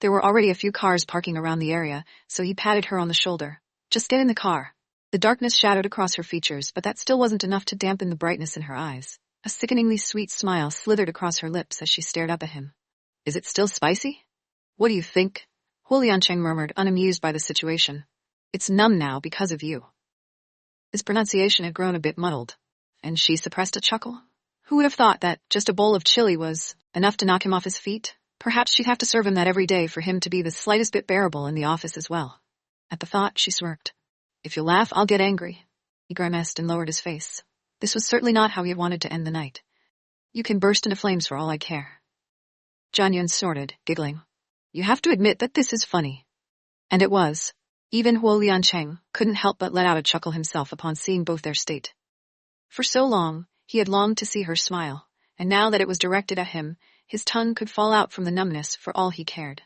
There were already a few cars parking around the area, so he patted her on the shoulder. "Just get in the car." The darkness shadowed across her features, but that still wasn't enough to dampen the brightness in her eyes. A sickeningly sweet smile slithered across her lips as she stared up at him. "Is it still spicy?" "What do you think?" Huo Liancheng murmured, unamused by the situation. "It's numb now because of you." His pronunciation had grown a bit muddled, and she suppressed a chuckle. Who would have thought that just a bowl of chili was enough to knock him off his feet? Perhaps she'd have to serve him that every day for him to be the slightest bit bearable in the office as well. At the thought, she smirked. "If you laugh, I'll get angry." He grimaced and lowered his face. This was certainly not how he had wanted to end the night. "You can burst into flames for all I care." Jian Yun snorted, giggling. "You have to admit that this is funny." And it was. Even Huo Liancheng couldn't help but let out a chuckle himself upon seeing both their state. For so long, he had longed to see her smile, and now that it was directed at him, his tongue could fall out from the numbness for all he cared.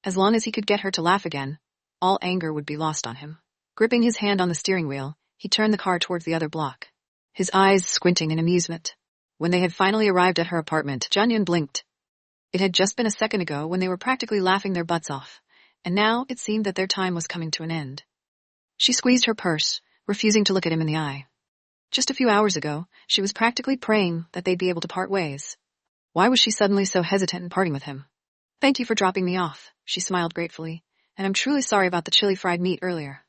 As long as he could get her to laugh again, all anger would be lost on him. Gripping his hand on the steering wheel, he turned the car towards the other block, his eyes squinting in amusement. When they had finally arrived at her apartment, Jian Yun blinked. It had just been a second ago when they were practically laughing their butts off, and now it seemed that their time was coming to an end. She squeezed her purse, refusing to look at him in the eye. Just a few hours ago, she was practically praying that they'd be able to part ways. Why was she suddenly so hesitant in parting with him? "Thank you for dropping me off," she smiled gratefully, "and I'm truly sorry about the chili fried meat earlier."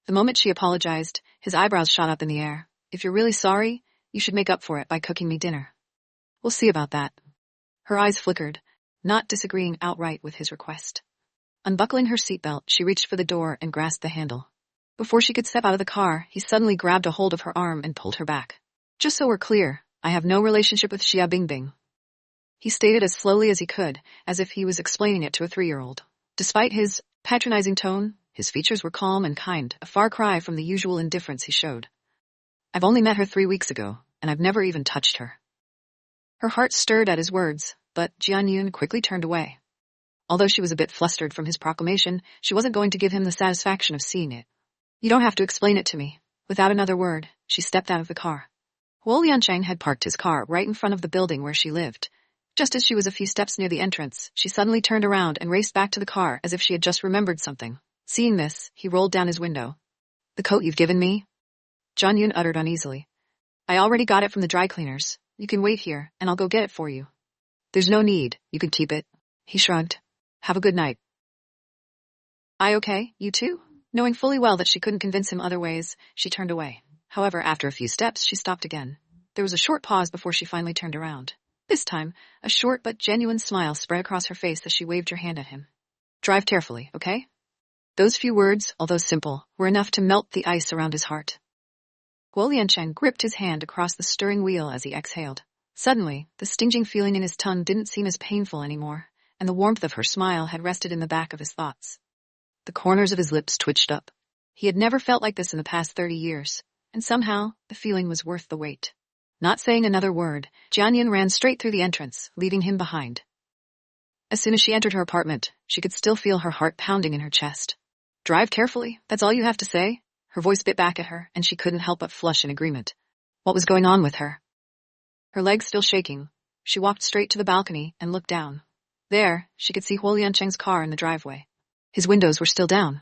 The moment she apologized, his eyebrows shot up in the air. "If you're really sorry, you should make up for it by cooking me dinner." "We'll see about that." Her eyes flickered, not disagreeing outright with his request. Unbuckling her seatbelt, she reached for the door and grasped the handle. Before she could step out of the car, he suddenly grabbed a hold of her arm and pulled her back. "Just so we're clear, I have no relationship with Xia Bingbing." He stated as slowly as he could, as if he was explaining it to a 3-year-old. Despite his patronizing tone, his features were calm and kind, a far cry from the usual indifference he showed. "I've only met her 3 weeks ago, and I've never even touched her." Her heart stirred at his words, but Jian Yun quickly turned away. Although she was a bit flustered from his proclamation, she wasn't going to give him the satisfaction of seeing it. "You don't have to explain it to me." Without another word, she stepped out of the car. Huo Liancheng had parked his car right in front of the building where she lived. Just as she was a few steps near the entrance, she suddenly turned around and raced back to the car as if she had just remembered something. Seeing this, he rolled down his window. "The coat you've given me?" Jian Yun uttered uneasily. "I already got it from the dry cleaners. You can wait here, and I'll go get it for you. There's no need, you can keep it. He shrugged. Have a good night. I okay, you too? Knowing fully well that she couldn't convince him other ways, she turned away. However, after a few steps, she stopped again. There was a short pause before she finally turned around. This time, a short but genuine smile spread across her face as she waved her hand at him. Drive carefully, okay? Those few words, although simple, were enough to melt the ice around his heart. Guo Liancheng gripped his hand across the stirring wheel as he exhaled. Suddenly, the stinging feeling in his tongue didn't seem as painful anymore, and the warmth of her smile had rested in the back of his thoughts. The corners of his lips twitched up. He had never felt like this in the past 30 years, and somehow, the feeling was worth the wait. Not saying another word, Jianyan ran straight through the entrance, leaving him behind. As soon as she entered her apartment, she could still feel her heart pounding in her chest. Drive carefully, that's all you have to say? Her voice bit back at her, and she couldn't help but flush in agreement. What was going on with her? Her legs still shaking, she walked straight to the balcony and looked down. There, she could see Huo Liancheng's car in the driveway. His windows were still down,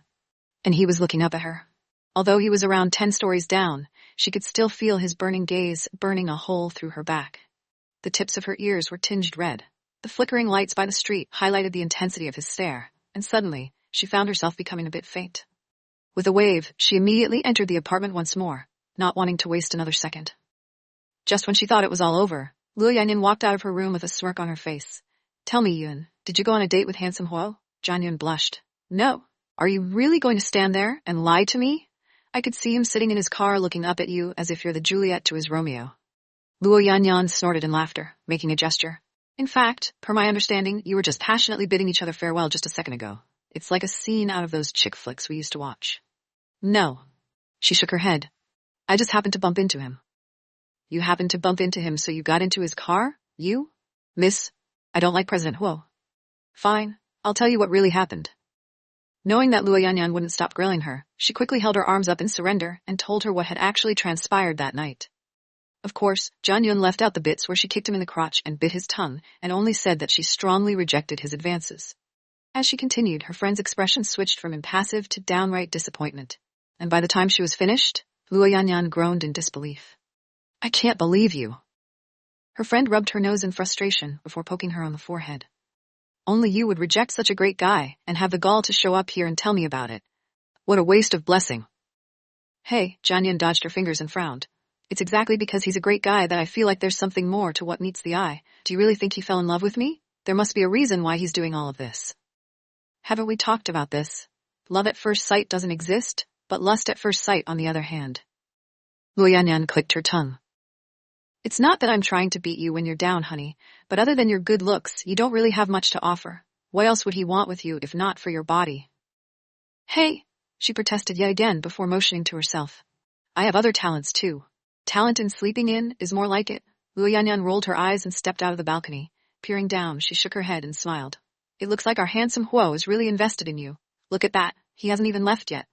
and he was looking up at her. Although he was around 10 stories down, she could still feel his burning gaze burning a hole through her back. The tips of her ears were tinged red. The flickering lights by the street highlighted the intensity of his stare, and suddenly, she found herself becoming a bit faint. With a wave, she immediately entered the apartment once more, not wanting to waste another second. Just when she thought it was all over, Luo Yanyan walked out of her room with a smirk on her face. Tell me, Yun, did you go on a date with handsome Huo? Jianyan blushed. No. Are you really going to stand there and lie to me? I could see him sitting in his car looking up at you as if you're the Juliet to his Romeo. Luo Yanyan snorted in laughter, making a gesture. In fact, per my understanding, you were just passionately bidding each other farewell just a second ago. It's like a scene out of those chick flicks we used to watch. No. She shook her head. I just happened to bump into him. You happened to bump into him, so you got into his car? You? Miss, I don't like President Huo. Fine, I'll tell you what really happened. Knowing that Luo Yanyan wouldn't stop grilling her, she quickly held her arms up in surrender and told her what had actually transpired that night. Of course, Jian Yun left out the bits where she kicked him in the crotch and bit his tongue, and only said that she strongly rejected his advances. As she continued, her friend's expression switched from impassive to downright disappointment, and by the time she was finished, Luo Yanyan groaned in disbelief. I can't believe you. Her friend rubbed her nose in frustration before poking her on the forehead. Only you would reject such a great guy and have the gall to show up here and tell me about it. What a waste of blessing. Hey, Jianyan dodged her fingers and frowned. It's exactly because he's a great guy that I feel like there's something more to what meets the eye. Do you really think he fell in love with me? There must be a reason why he's doing all of this. Haven't we talked about this? Love at first sight doesn't exist, but lust at first sight on the other hand. Luo Yanyan clicked her tongue. It's not that I'm trying to beat you when you're down, honey, but other than your good looks, you don't really have much to offer. What else would he want with you if not for your body? Hey, she protested yet again before motioning to herself. I have other talents too. Talent in sleeping in is more like it. Luo Yanyan rolled her eyes and stepped out of the balcony. Peering down, she shook her head and smiled. It looks like our handsome Huo is really invested in you. Look at that, he hasn't even left yet.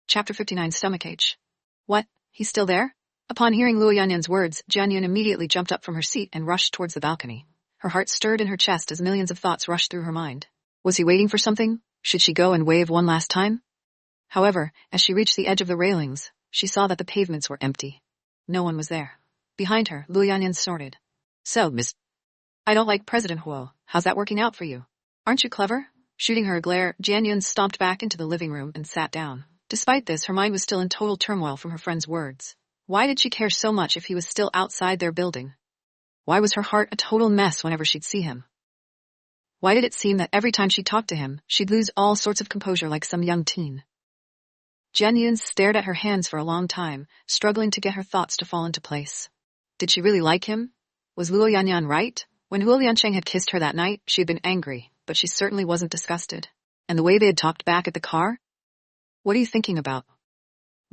Chapter 59 Stomachache. What, he's still there? Upon hearing Luo Yanyan's words, Jian Yun immediately jumped up from her seat and rushed towards the balcony. Her heart stirred in her chest as millions of thoughts rushed through her mind. Was he waiting for something? Should she go and wave one last time? However, as she reached the edge of the railings, she saw that the pavements were empty. No one was there. Behind her, Luo Yanyan snorted. So, Miss, I don't like President Huo. How's that working out for you? Aren't you clever? Shooting her a glare, Jian Yun stomped back into the living room and sat down. Despite this, her mind was still in total turmoil from her friend's words. Why did she care so much if he was still outside their building? Why was her heart a total mess whenever she'd see him? Why did it seem that every time she talked to him, she'd lose all sorts of composure like some young teen? Jian Yun stared at her hands for a long time, struggling to get her thoughts to fall into place. Did she really like him? Was Luo Yanyan right? When Huo Liancheng had kissed her that night, she had been angry, but she certainly wasn't disgusted. And the way they had talked back at the car? What are you thinking about?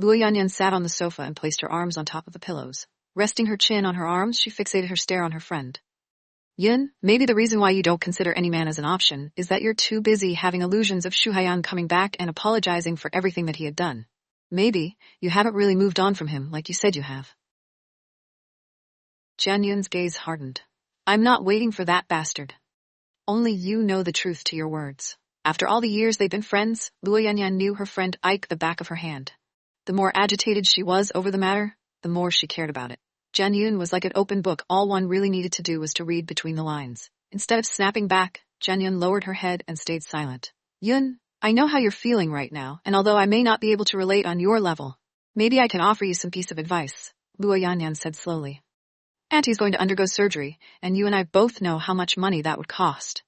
Luo Yanyan sat on the sofa and placed her arms on top of the pillows. Resting her chin on her arms, she fixated her stare on her friend. Yun, maybe the reason why you don't consider any man as an option is that you're too busy having illusions of Shu Haiyan coming back and apologizing for everything that he had done. Maybe you haven't really moved on from him like you said you have. Jian Yun's gaze hardened. I'm not waiting for that bastard. Only you know the truth to your words. After all the years they'd been friends, Luo Yanyan knew her friend Ike the back of her hand. The more agitated she was over the matter, the more she cared about it. Jian Yun was like an open book. All one really needed to do was to read between the lines. Instead of snapping back, Jian Yun lowered her head and stayed silent. Yun, I know how you're feeling right now, and although I may not be able to relate on your level, maybe I can offer you some piece of advice, Luo Yanyan said slowly. Auntie's going to undergo surgery, and you and I both know how much money that would cost.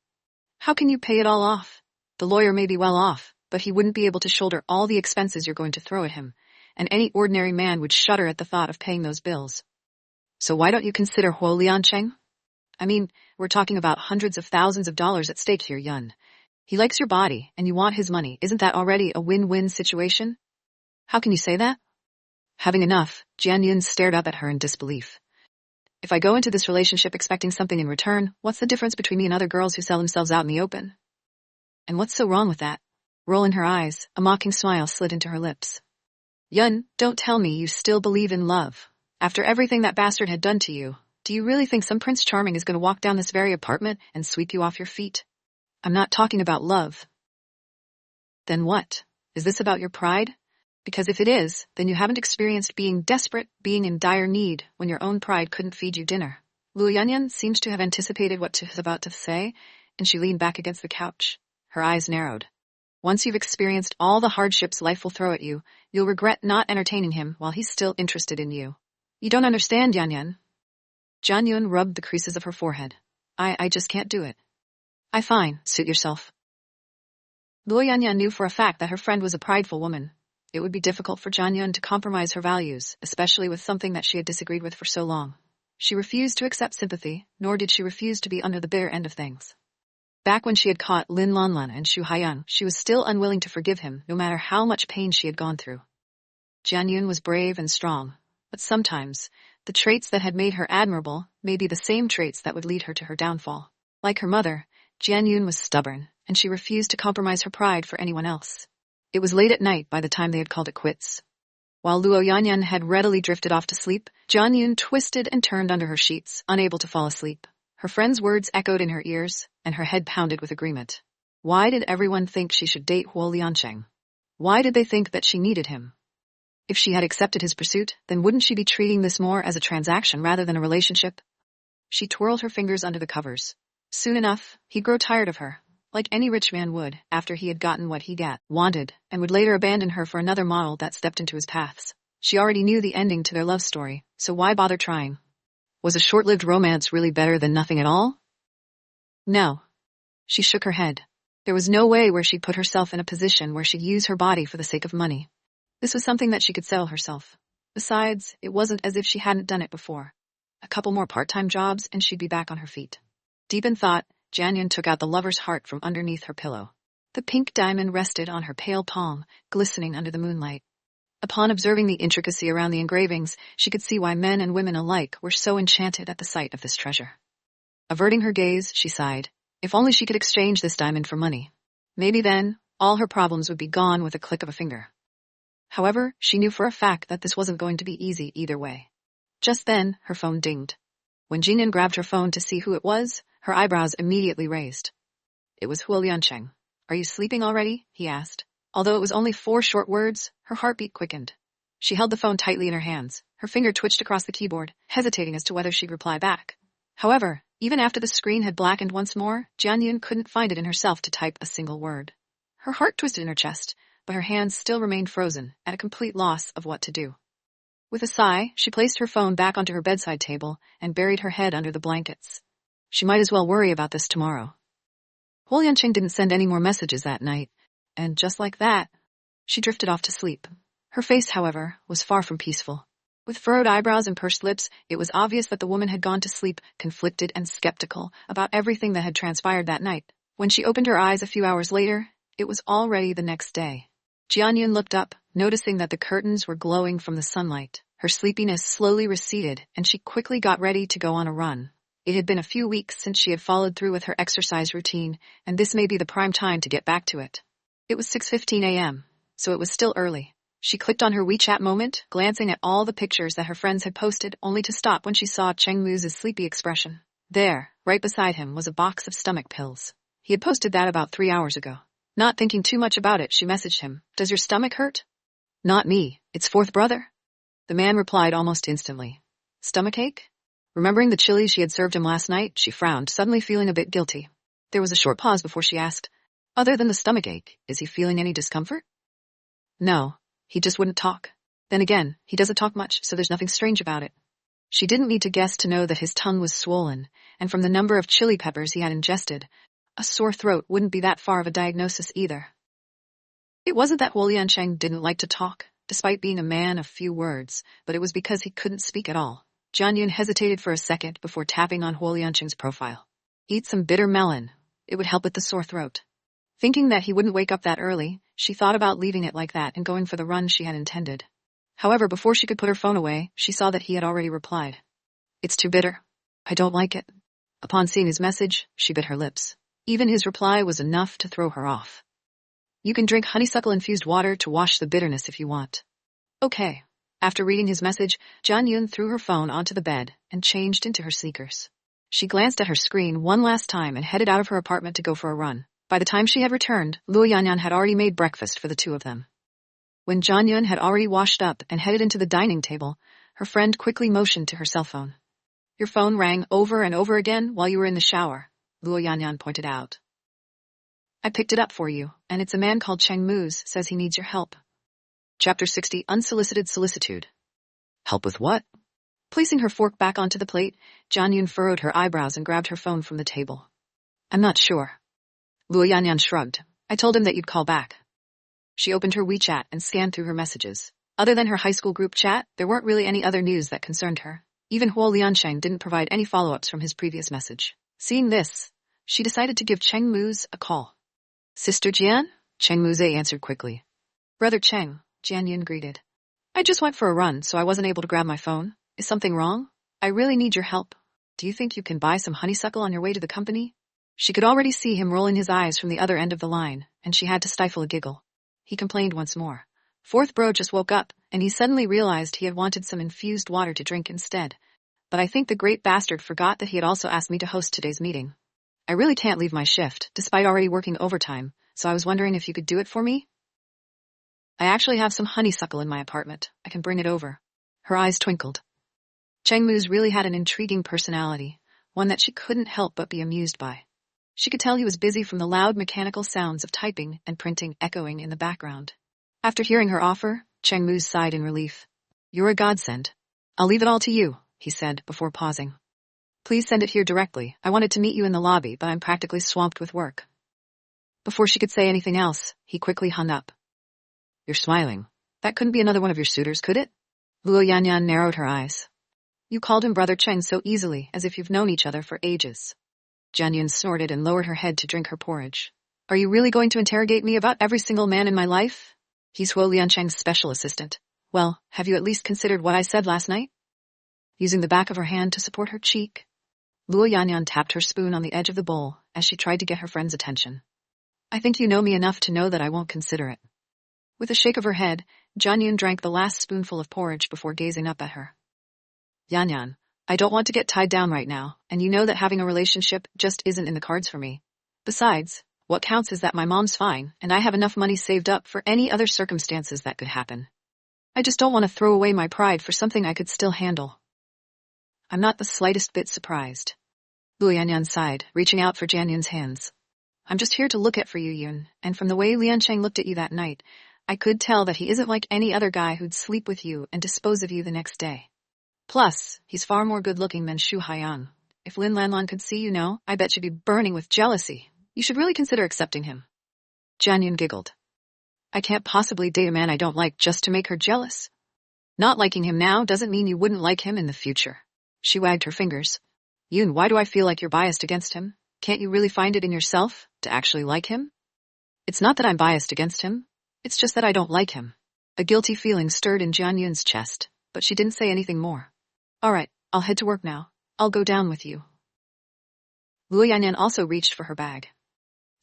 How can you pay it all off? The lawyer may be well off, but he wouldn't be able to shoulder all the expenses you're going to throw at him, and any ordinary man would shudder at the thought of paying those bills. So why don't you consider Huo Liancheng? I mean, we're talking about hundreds of thousands of dollars at stake here, Yun. He likes your body, and you want his money. Isn't that already a win-win situation? How can you say that? Having enough, Jian Yun stared up at her in disbelief. If I go into this relationship expecting something in return, what's the difference between me and other girls who sell themselves out in the open? And what's so wrong with that? Rolling her eyes, a mocking smile slid into her lips. Yun, don't tell me you still believe in love. After everything that bastard had done to you, do you really think some Prince Charming is going to walk down this very apartment and sweep you off your feet? I'm not talking about love. Then what? Is this about your pride? Because if it is, then you haven't experienced being desperate, being in dire need, when your own pride couldn't feed you dinner. Luo Yanyan seems to have anticipated what she was about to say, and she leaned back against the couch. Her eyes narrowed. Once you've experienced all the hardships life will throw at you, you'll regret not entertaining him while he's still interested in you. You don't understand, Yanyan. Jian Yun rubbed the creases of her forehead. I just can't do it. Fine, suit yourself. Luo Yanyan knew for a fact that her friend was a prideful woman. It would be difficult for Jian Yun to compromise her values, especially with something that she had disagreed with for so long. She refused to accept sympathy, nor did she refuse to be under the bitter end of things. Back when she had caught Lin Lanlan and Xu Haiyang, she was still unwilling to forgive him, no matter how much pain she had gone through. Jian Yun was brave and strong, but sometimes, the traits that had made her admirable may be the same traits that would lead her to her downfall. Like her mother, Jian Yun was stubborn, and she refused to compromise her pride for anyone else. It was late at night by the time they had called it quits. While Luo Yanyan had readily drifted off to sleep, Jian Yun twisted and turned under her sheets, unable to fall asleep. Her friend's words echoed in her ears, and her head pounded with agreement. Why did everyone think she should date Huo Liancheng? Why did they think that she needed him? If she had accepted his pursuit, then wouldn't she be treating this more as a transaction rather than a relationship? She twirled her fingers under the covers. Soon enough, he'd grow tired of her, like any rich man would after he had gotten what he wanted, and would later abandon her for another model that stepped into his paths. She already knew the ending to their love story, so why bother trying? Was a short-lived romance really better than nothing at all? No. She shook her head. There was no way where she'd put herself in a position where she'd use her body for the sake of money. This was something that she could sell herself. Besides, it wasn't as if she hadn't done it before. A couple more part-time jobs and she'd be back on her feet. Deep in thought, Jian Yun took out the lover's heart from underneath her pillow. The pink diamond rested on her pale palm, glistening under the moonlight. Upon observing the intricacy around the engravings, she could see why men and women alike were so enchanted at the sight of this treasure. Averting her gaze, she sighed. If only she could exchange this diamond for money. Maybe then, all her problems would be gone with a click of a finger. However, she knew for a fact that this wasn't going to be easy either way. Just then, her phone dinged. When Jinian grabbed her phone to see who it was, her eyebrows immediately raised. It was Huo Liancheng. Are you sleeping already? He asked. Although it was only 4 short words, her heartbeat quickened. She held the phone tightly in her hands. Her finger twitched across the keyboard, hesitating as to whether she'd reply back. However, even after the screen had blackened once more, Jian Yun couldn't find it in herself to type a single word. Her heart twisted in her chest, but her hands still remained frozen, at a complete loss of what to do. With a sigh, she placed her phone back onto her bedside table and buried her head under the blankets. She might as well worry about this tomorrow. Huo Liancheng didn't send any more messages that night, and just like that, she drifted off to sleep. Her face, however, was far from peaceful. With furrowed eyebrows and pursed lips, it was obvious that the woman had gone to sleep, conflicted and skeptical about everything that had transpired that night. When she opened her eyes a few hours later, it was already the next day. Jian Yun looked up, noticing that the curtains were glowing from the sunlight. Her sleepiness slowly receded, and she quickly got ready to go on a run. It had been a few weeks since she had followed through with her exercise routine, and this may be the prime time to get back to it. It was 6:15 a.m., so it was still early. She clicked on her WeChat moment, glancing at all the pictures that her friends had posted, only to stop when she saw Cheng Mu's sleepy expression. There, right beside him, was a box of stomach pills. He had posted that about 3 hours ago. Not thinking too much about it, she messaged him. Does your stomach hurt? Not me, it's fourth brother. The man replied almost instantly. Stomachache? Remembering the chili she had served him last night, she frowned, suddenly feeling a bit guilty. There was a short pause before she asked, "Other than the stomachache, is he feeling any discomfort?" "No, he just wouldn't talk. Then again, he doesn't talk much, so there's nothing strange about it." She didn't need to guess to know that his tongue was swollen, and from the number of chili peppers he had ingested, a sore throat wouldn't be that far of a diagnosis either. It wasn't that Huo Liancheng didn't like to talk, despite being a man of few words, but it was because he couldn't speak at all. Jian Yun hesitated for a second before tapping on Huo Liancheng's profile. "Eat some bitter melon. It would help with the sore throat." Thinking that he wouldn't wake up that early, she thought about leaving it like that and going for the run she had intended. However, before she could put her phone away, she saw that he had already replied. "It's too bitter. I don't like it." Upon seeing his message, she bit her lips. Even his reply was enough to throw her off. "You can drink honeysuckle-infused water to wash the bitterness if you want." "Okay." After reading his message, Jian Yun threw her phone onto the bed and changed into her sneakers. She glanced at her screen one last time and headed out of her apartment to go for a run. By the time she had returned, Luo Yanyan had already made breakfast for the two of them. When Jian Yun had already washed up and headed into the dining table, her friend quickly motioned to her cell phone. "Your phone rang over and over again while you were in the shower," Luo Yanyan pointed out. "I picked it up for you, and it's a man called Cheng Muz, says he needs your help." Chapter 60, Unsolicited Solicitude. Help with what? Placing her fork back onto the plate, Jian Yun furrowed her eyebrows and grabbed her phone from the table. "I'm not sure." Luo Yanyan shrugged. "I told him that you'd call back." She opened her WeChat and scanned through her messages. Other than her high school group chat, there weren't really any other news that concerned her. Even Huo Liancheng didn't provide any follow-ups from his previous message. Seeing this, she decided to give Cheng Muz a call. "Sister Jian?" Cheng Muz answered quickly. "Brother Cheng," Jian Yun greeted. "I just went for a run, so I wasn't able to grab my phone. Is something wrong? I really need your help. Do you think you can buy some honeysuckle on your way to the company?" She could already see him rolling his eyes from the other end of the line, and she had to stifle a giggle. He complained once more. Fourth bro just woke up, and he suddenly realized he had wanted some infused water to drink instead. "But I think the great bastard forgot that he had also asked me to host today's meeting. I really can't leave my shift, despite already working overtime, so I was wondering if you could do it for me?" "I actually have some honeysuckle in my apartment. I can bring it over." Her eyes twinkled. Cheng Muz really had an intriguing personality, one that she couldn't help but be amused by. She could tell he was busy from the loud mechanical sounds of typing and printing echoing in the background. After hearing her offer, Cheng Muz sighed in relief. "You're a godsend. I'll leave it all to you," he said before pausing. "Please send it here directly. I wanted to meet you in the lobby, but I'm practically swamped with work." Before she could say anything else, he quickly hung up. "You're smiling. That couldn't be another one of your suitors, could it?" Luo Yanyan narrowed her eyes. "You called him Brother Cheng so easily, as if you've known each other for ages." Jian Yun snorted and lowered her head to drink her porridge. "Are you really going to interrogate me about every single man in my life? He's Huo Liancheng's special assistant. Well, have you at least considered what I said last night?" Using the back of her hand to support her cheek, Luo Yanyan tapped her spoon on the edge of the bowl as she tried to get her friend's attention. "I think you know me enough to know that I won't consider it." With a shake of her head, Jian Yun drank the last spoonful of porridge before gazing up at her. "Yanyan, I don't want to get tied down right now, and you know that having a relationship just isn't in the cards for me. Besides, what counts is that my mom's fine, and I have enough money saved up for any other circumstances that could happen. I just don't want to throw away my pride for something I could still handle." "I'm not the slightest bit surprised." Luo Yanyan sighed, reaching out for Jian Yun's hands. "I'm just here to look at for you, Yun, and from the way Liancheng looked at you that night, I could tell that he isn't like any other guy who'd sleep with you and dispose of you the next day. Plus, he's far more good-looking than Shu Haiyang. If Lin Lanlan could see you, I bet she'd be burning with jealousy. You should really consider accepting him." Jian Yun giggled. "I can't possibly date a man I don't like just to make her jealous. Not liking him now doesn't mean you wouldn't like him in the future." She wagged her fingers. "Yun, why do I feel like you're biased against him? Can't you really find it in yourself to actually like him?" "It's not that I'm biased against him. It's just that I don't like him." A guilty feeling stirred in Jian Yun's chest, but she didn't say anything more. "All right, I'll head to work now. I'll go down with you." Luo Yanyan also reached for her bag.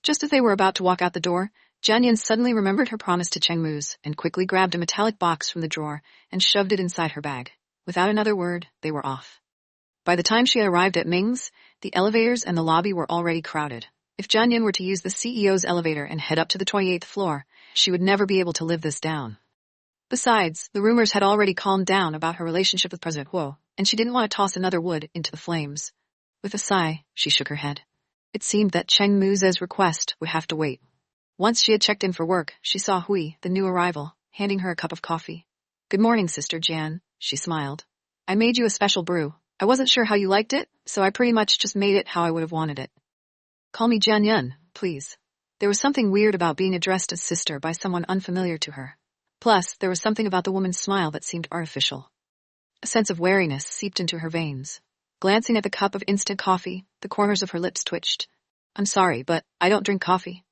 Just as they were about to walk out the door, Jian Yun suddenly remembered her promise to Cheng Muz and quickly grabbed a metallic box from the drawer and shoved it inside her bag. Without another word, they were off. By the time she had arrived at Ming's, the elevators and the lobby were already crowded. If Jian Yun were to use the CEO's elevator and head up to the 28th floor, she would never be able to live this down. Besides, the rumors had already calmed down about her relationship with President Huo, and she didn't want to toss another wood into the flames. With a sigh, she shook her head. It seemed that Cheng Muze's request would have to wait. Once she had checked in for work, she saw Hui, the new arrival, handing her a cup of coffee. "Good morning, Sister Jan," she smiled. "I made you a special brew. I wasn't sure how you liked it, so I pretty much just made it how I would have wanted it." "Call me Jan Yun, please." There was something weird about being addressed as sister by someone unfamiliar to her. Plus, there was something about the woman's smile that seemed artificial. A sense of wariness seeped into her veins. Glancing at the cup of instant coffee, the corners of her lips twitched. "I'm sorry, but I don't drink coffee."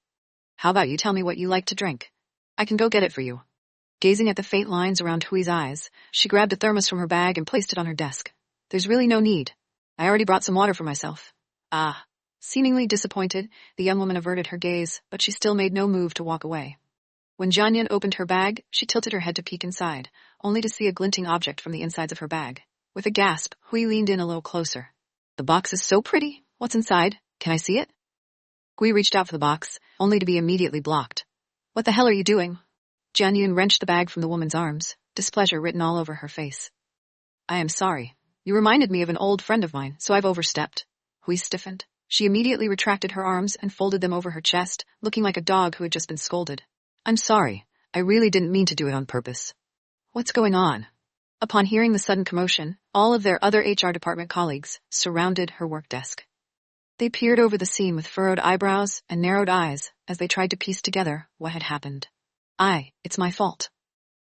"How about you tell me what you like to drink? I can go get it for you." Gazing at the faint lines around Hui's eyes, she grabbed a thermos from her bag and placed it on her desk. "There's really no need. I already brought some water for myself." "Ah." Seemingly disappointed, the young woman averted her gaze, but she still made no move to walk away. When Jianyan opened her bag, she tilted her head to peek inside, only to see a glinting object from the insides of her bag. With a gasp, Hui leaned in a little closer. "The box is so pretty. What's inside? Can I see it?" Hui reached out for the box, only to be immediately blocked. "What the hell are you doing?" Jianyun wrenched the bag from the woman's arms, displeasure written all over her face. "I am sorry. You reminded me of an old friend of mine, so I've overstepped." Hui stiffened. She immediately retracted her arms and folded them over her chest, looking like a dog who had just been scolded. "I'm sorry. I really didn't mean to do it on purpose." "What's going on?" Upon hearing the sudden commotion, all of their other HR department colleagues surrounded her work desk. They peered over the scene with furrowed eyebrows and narrowed eyes as they tried to piece together what had happened. It's my fault."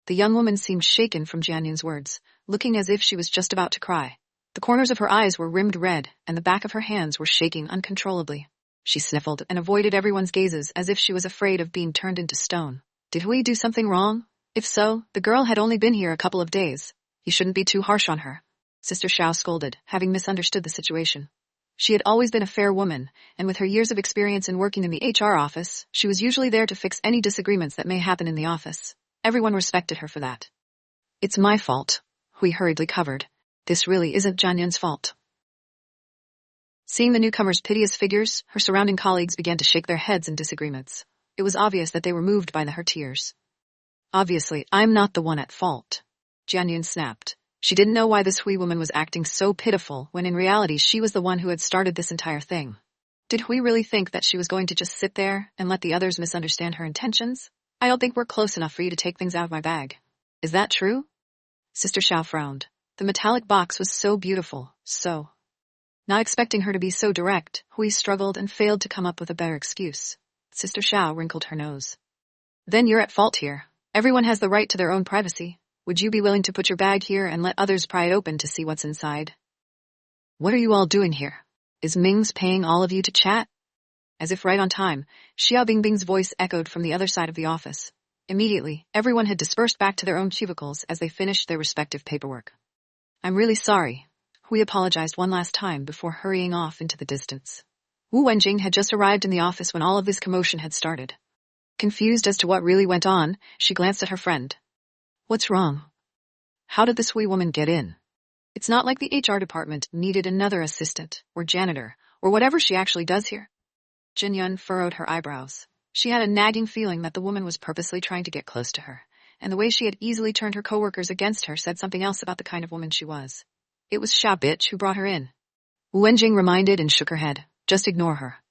The young woman seemed shaken from Jianyun's words, looking as if she was just about to cry. The corners of her eyes were rimmed red, and the back of her hands were shaking uncontrollably. She sniffled and avoided everyone's gazes as if she was afraid of being turned into stone. Did Hui do something wrong? If so, the girl had only been here a couple of days. You shouldn't be too harsh on her. Sister Xiao scolded, having misunderstood the situation. She had always been a fair woman, and with her years of experience in working in the HR office, she was usually there to fix any disagreements that may happen in the office. Everyone respected her for that. "It's my fault," Hui hurriedly covered. "This really isn't Jianyun's fault." Seeing the newcomer's piteous figures, her surrounding colleagues began to shake their heads in disagreements. It was obvious that they were moved by her tears. "Obviously, I'm not the one at fault," Jianyun snapped. She didn't know why this Hui woman was acting so pitiful when in reality she was the one who had started this entire thing. Did Hui really think that she was going to just sit there and let the others misunderstand her intentions? "I don't think we're close enough for you to take things out of my bag." "Is that true?" Sister Xiao frowned. The metallic box was so beautiful, so... Not expecting her to be so direct, Hui struggled and failed to come up with a better excuse. Sister Xiao wrinkled her nose. "Then you're at fault here. Everyone has the right to their own privacy. Would you be willing to put your bag here and let others pry it open to see what's inside?" "What are you all doing here? Is Ming's paying all of you to chat?" As if right on time, Xia Bingbing's voice echoed from the other side of the office. Immediately, everyone had dispersed back to their own cubicles as they finished their respective paperwork. "I'm really sorry." Hui apologized one last time before hurrying off into the distance. Wu Wenjing had just arrived in the office when all of this commotion had started. Confused as to what really went on, she glanced at her friend. "What's wrong? How did this Hui woman get in? It's not like the HR department needed another assistant, or janitor, or whatever she actually does here." Jinyun furrowed her eyebrows. She had a nagging feeling that the woman was purposely trying to get close to her, and the way she had easily turned her coworkers against her said something else about the kind of woman she was. It was Xia bitch who brought her in. Wu Wenjing reminded and shook her head. "Just ignore her.